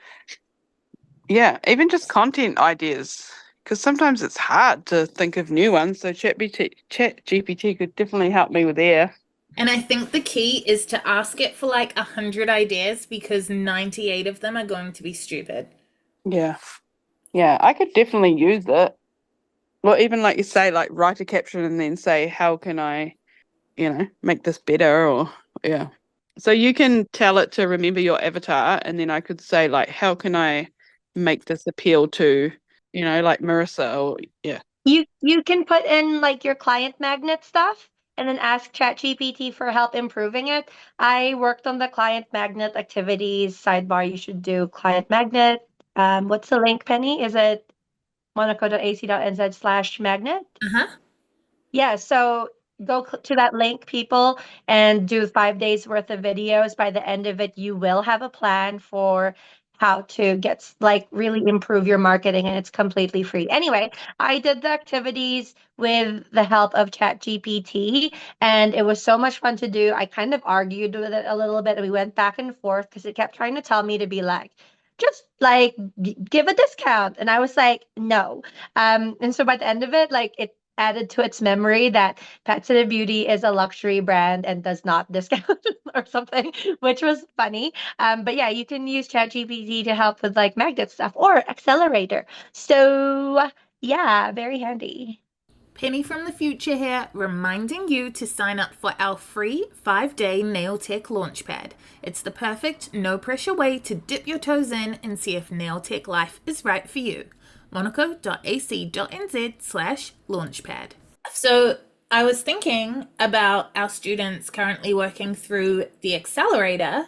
even just content ideas, because sometimes it's hard to think of new ones. So ChatGPT could definitely help me with there. And I think the key is to ask it for like 100 ideas, because 98 of them are going to be stupid. Yeah, I could definitely use it. Well, even like you say, like write a caption and then say, how can I, make this better, or So you can tell it to remember your avatar, and then I could say like, how can I make this appeal to, like Marissa, or You can put in like your client magnet stuff and then ask ChatGPT for help improving it. I worked on the client magnet activities sidebar. You should do client magnet. What's the link, Penny? Is it monaco.ac.nz/magnet? Yeah, so go to that link, people, and do 5 days worth of videos. By the end of it, you will have a plan for how to get like really improve your marketing, and it's completely free. Anyway, I did the activities with the help of ChatGPT, and it was so much fun to do. I kind of argued with it a little bit, and we went back and forth because it kept trying to tell me to be like, just like give a discount, and I was like, no. And so by the end of it, like it added to its memory that Pet City Beauty is a luxury brand and does not discount or something, which was funny. But yeah, you can use ChatGPT to help with like magnet stuff or accelerator. So yeah, very handy. Penny from the future here, reminding you to sign up for our free 5-day nail tech launchpad. It's the perfect, no pressure way to dip your toes in and see if nail tech life is right for you. monaco.ac.nz/launchpad. So I was thinking about our students currently working through the accelerator,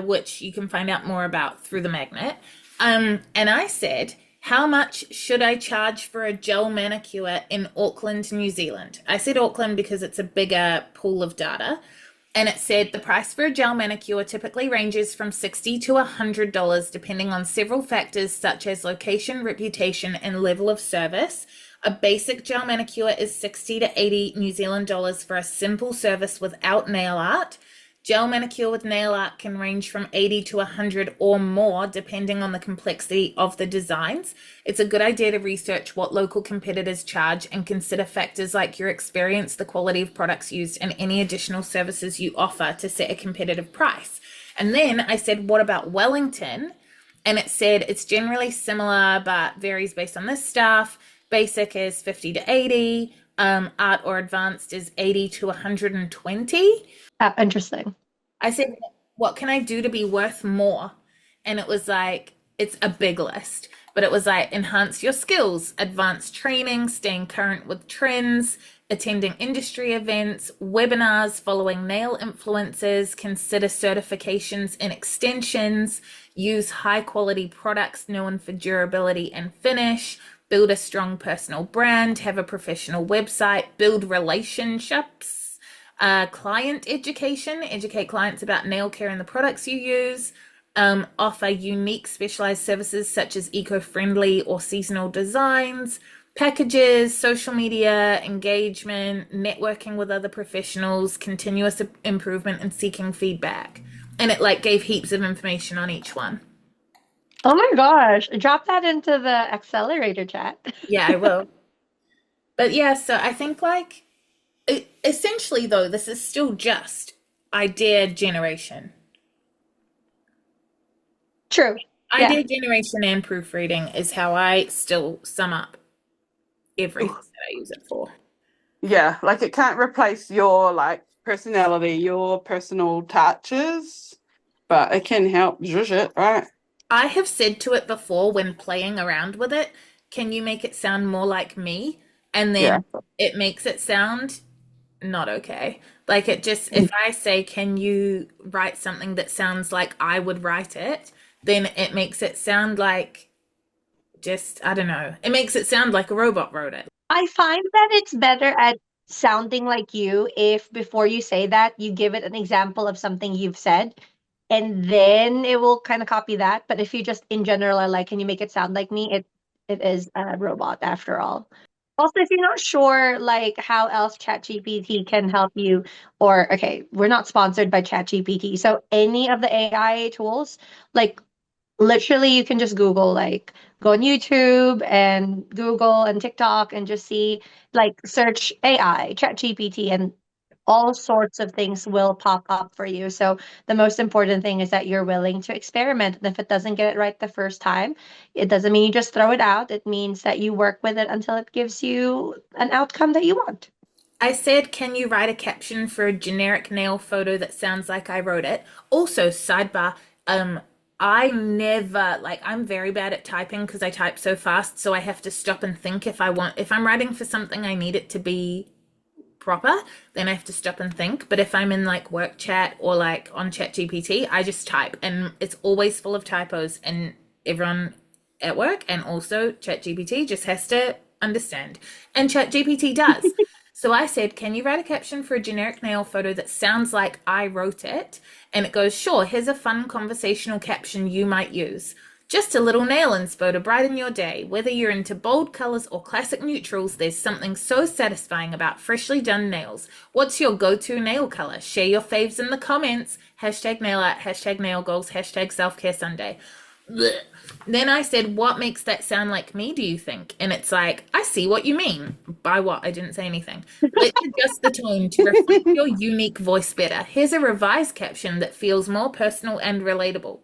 which you can find out more about through the magnet. And I said, how much should I charge for a gel manicure in Auckland, New Zealand? I said Auckland because it's a bigger pool of data. And it said the price for a gel manicure typically ranges from $60 to $100, depending on several factors such as location, reputation, and level of service. A basic gel manicure is 60 to 80 New Zealand dollars for a simple service without nail art. Gel manicure with nail art can range from 80 to 100 or more, depending on the complexity of the designs. It's a good idea to research what local competitors charge and consider factors like your experience, the quality of products used, and any additional services you offer to set a competitive price. And then I said, what about Wellington? And it said it's generally similar, but varies based on this stuff. Basic is 50 to 80. Art or advanced is 80 to 120. Interesting. I said, what can I do to be worth more? And it was like, it's a big list, but it was like enhance your skills, advanced training, staying current with trends, attending industry events, webinars, following nail influencers, consider certifications and extensions, use high quality products known for durability and finish, build a strong personal brand, have a professional website, build relationships, client education, educate clients about nail care and the products you use, offer unique specialized services such as eco-friendly or seasonal designs, packages, social media, engagement, networking with other professionals, continuous improvement, and seeking feedback. And it like gave heaps of information on each one. Oh my gosh. Drop that into the accelerator chat. Yeah, I will. But yeah, so I think like essentially though, this is still just idea generation. True. Idea generation and proofreading is how I still sum up everything that I use it for. Yeah, like it can't replace your like personality, your personal touches, but it can help zhuzh it, right? I have said to it before when playing around with it, can you make it sound more like me? And then it makes it sound not okay. Like it just, if I say, can you write something that sounds like I would write it, then it makes it sound like just, I don't know. It makes it sound like a robot wrote it. I find that it's better at sounding like you if before you say that, you give it an example of something you've said, and then it will kind of copy that. But if you just in general are like, can you make it sound like me? It is a robot after all. Also, if you're not sure like how else ChatGPT can help you, or okay, we're not sponsored by ChatGPT. So any of the AI tools, like literally you can just Google, like go on YouTube and Google and TikTok and just see, like search AI, ChatGPT, and all sorts of things will pop up for you. So the most important thing is that you're willing to experiment. And if it doesn't get it right the first time, it doesn't mean you just throw it out. It means that you work with it until it gives you an outcome that you want. I said, can you write a caption for a generic nail photo that sounds like I wrote it? Also, sidebar, I never, like, I'm very bad at typing because I type so fast, so I have to stop and think if I'm writing for something I need it to be proper, then I have to stop and think. But if I'm in like work chat or like on ChatGPT, I just type, and it's always full of typos, and everyone at work and also ChatGPT just has to understand, and ChatGPT does. So I said, can you write a caption for a generic nail photo that sounds like I wrote it? And it goes, sure, here's a fun conversational caption you might use. Just a little nail inspo to brighten your day. Whether you're into bold colors or classic neutrals, there's something so satisfying about freshly done nails. What's your go-to nail color? Share your faves in the comments. Hashtag nail art, hashtag nail goals, hashtag self-care Sunday. Blech. Then I said, what makes that sound like me, do you think? And it's like, I see what you mean. By what? I didn't say anything. Let's adjust the tone to reflect your unique voice better. Here's a revised caption that feels more personal and relatable.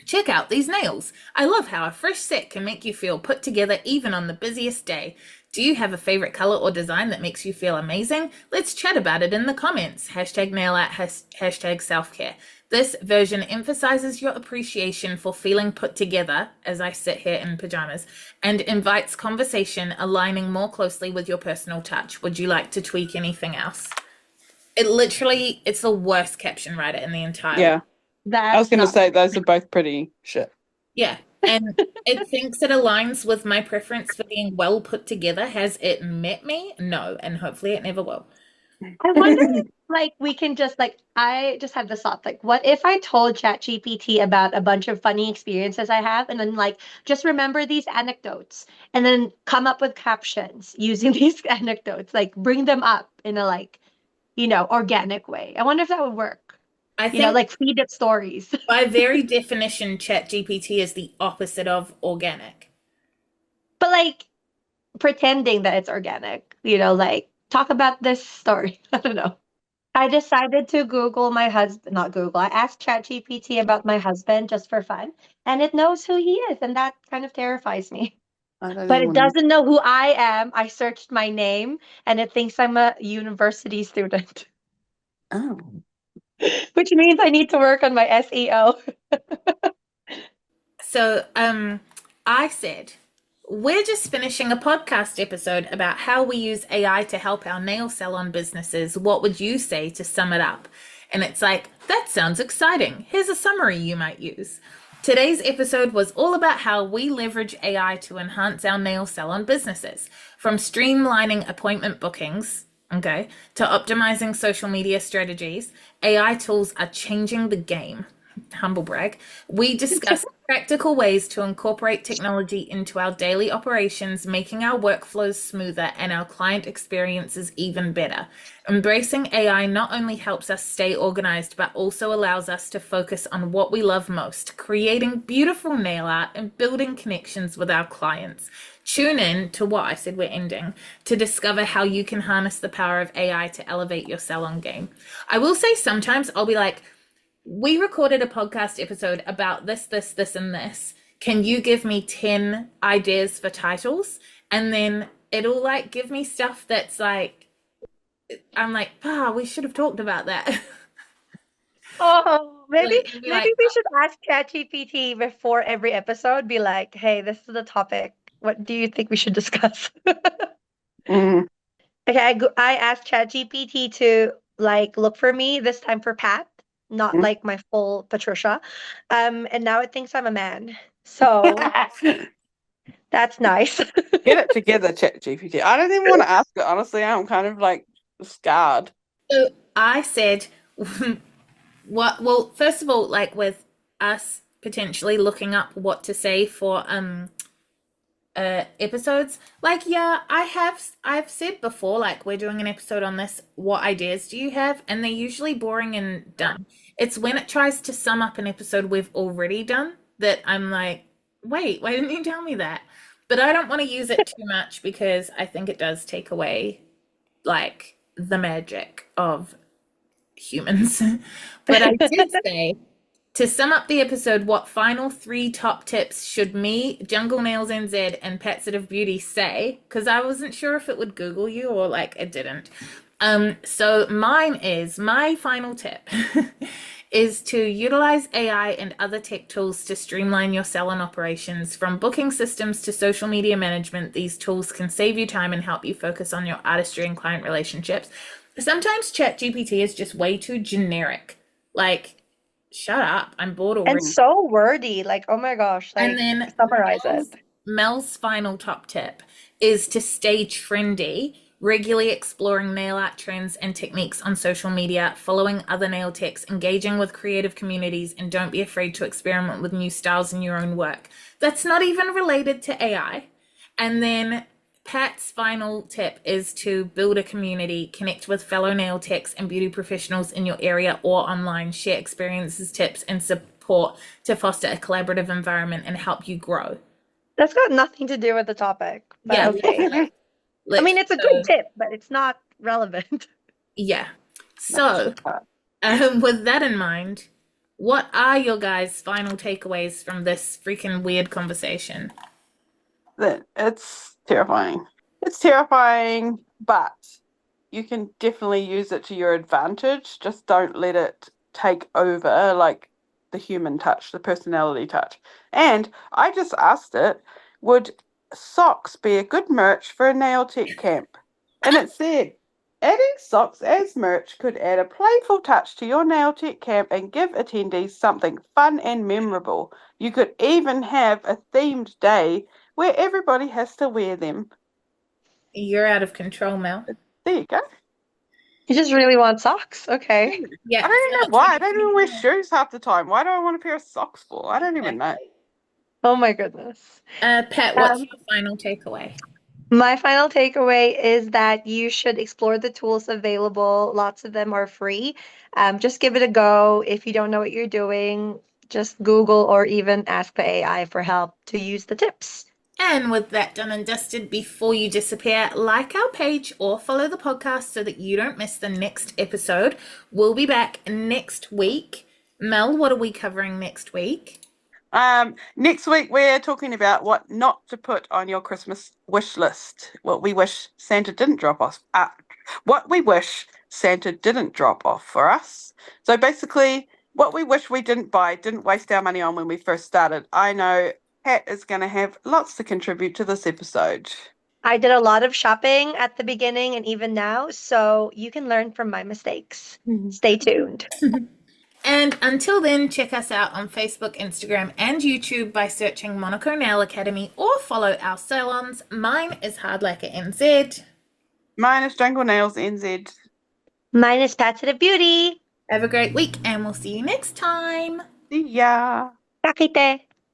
Check out these nails. I love how a fresh set can make you feel put together even on the busiest day. Do you have a favorite color or design that makes you feel amazing? Let's chat about it in the comments. Hashtag nail art, hashtag self-care. This version emphasizes your appreciation for feeling put together, as I sit here in pajamas, and invites conversation aligning more closely with your personal touch. Would you like to tweak anything else? It's the worst caption writer in the entire Yeah. I was going to say those are both pretty shit. Yeah. And it thinks it aligns with my preference for being well put together. Has it met me? No. And hopefully it never will. I wonder if, like, we can just, like, I just had this thought, like, what if I told ChatGPT about a bunch of funny experiences I have, and then, like, just remember these anecdotes, and then come up with captions using these anecdotes, like, bring them up in a, like, organic way. I wonder if that would work. I think, like, feed it stories. By very definition, ChatGPT is the opposite of organic. But, like, pretending that it's organic, like, talk about this story. I don't know. I decided to Google my husband, not Google. I asked ChatGPT about my husband just for fun, and it knows who he is, and that kind of terrifies me. But it doesn't know who I am. I searched my name, and it thinks I'm a university student. Oh. Which means I need to work on my SEO. So, I said, we're just finishing a podcast episode about how we use AI to help our nail salon businesses. What would you say to sum it up? And it's like, that sounds exciting. Here's a summary you might use. Today's episode was all about how we leverage AI to enhance our nail salon businesses, from streamlining appointment bookings, okay, to optimizing social media strategies. AI tools are changing the game. Humble brag. We discuss practical ways to incorporate technology into our daily operations, making our workflows smoother and our client experiences even better. Embracing AI not only helps us stay organized, but also allows us to focus on what we love most, creating beautiful nail art and building connections with our clients. Tune in to what I said we're ending to discover how you can harness the power of AI to elevate your salon game. I will say sometimes I'll be like, we recorded a podcast episode about this, and this. Can you give me 10 ideas for titles? And then it'll like give me stuff that's like, I'm like, we should have talked about that. Oh, maybe Like, maybe like, we should ask ChatGPT before every episode. Be like, hey, this is the topic. What do you think we should discuss? Mm. Okay, I asked ChatGPT to like look for me this time for Pat, not Mm. like my full Patricia. And now it thinks I'm a man. So that's nice. Get it together, ChatGPT. I don't even want to ask it, honestly. I'm kind of like scarred. so I said, well, first of all, like with us potentially looking up what to say for episodes, like, yeah, I've said before, like, we're doing an episode on this, what ideas do you have? And they're usually boring and done. It's when it tries to sum up an episode we've already done that I'm like, wait, why didn't you tell me that? But I don't want to use it too much because I think it does take away like the magic of humans. But I did say, to sum up the episode, what final 3 top tips should me, Jungle Nails NZ, and Patsit of Beauty say? Because I wasn't sure if it would Google you or like it didn't. So my final tip is to utilize AI and other tech tools to streamline your salon operations. From booking systems to social media management, these tools can save you time and help you focus on your artistry and client relationships. Sometimes ChatGPT is just way too generic. Like, shut up, I'm bored already. And so wordy, like, oh my gosh, like, And then summarize it. Mel's final top tip is to stay trendy, regularly exploring nail art trends and techniques on social media, following other nail techs, engaging with creative communities, and don't be afraid to experiment with new styles in your own work. That's not even related to AI. And then Pat's final tip is to build a community, connect with fellow nail techs and beauty professionals in your area or online, share experiences, tips, and support to foster a collaborative environment and help you grow. That's got nothing to do with the topic. But Yeah, okay. I mean, it's a good tip, but it's not relevant. Yeah. So, with that in mind, what are your guys' final takeaways from this freaking weird conversation? That it's terrifying. It's terrifying, but you can definitely use it to your advantage. Just don't let it take over, like the human touch, the personality touch. And I just asked it, would socks be a good merch for a nail tech camp? And it said, adding socks as merch could add a playful touch to your nail tech camp and give attendees something fun and memorable. You could even have a themed day where everybody has to wear them. You're out of control, Mel. There you go. You just really want socks. Okay. Yeah. I don't know why. I don't even wear shoes half the time. Why do I want a pair of socks for? I don't even know. Oh my goodness. Pat, what's your final takeaway? My final takeaway is that you should explore the tools available. Lots of them are free. Just give it a go. If you don't know what you're doing, just Google or even ask the AI for help to use the tips. And with that done and dusted, before you disappear, like our page or follow the podcast so that you don't miss the next episode. We'll be back next week. Mel, what are we covering next week? Next week we're talking about what not to put on your Christmas wish list. What we wish Santa didn't drop off. What we wish Santa didn't drop off for us. So basically, what we wish we didn't buy, didn't waste our money on when we first started. I know Pat is going to have lots to contribute to this episode. I did a lot of shopping at the beginning and even now, so you can learn from my mistakes. Stay tuned. And until then, check us out on Facebook, Instagram, and YouTube by searching Monaco Nail Academy or follow our salons. Mine is Hard Lacquer NZ. Mine is Jungle Nails NZ. Mine is Passive Beauty. Have a great week, and we'll see you next time. See ya. Takite.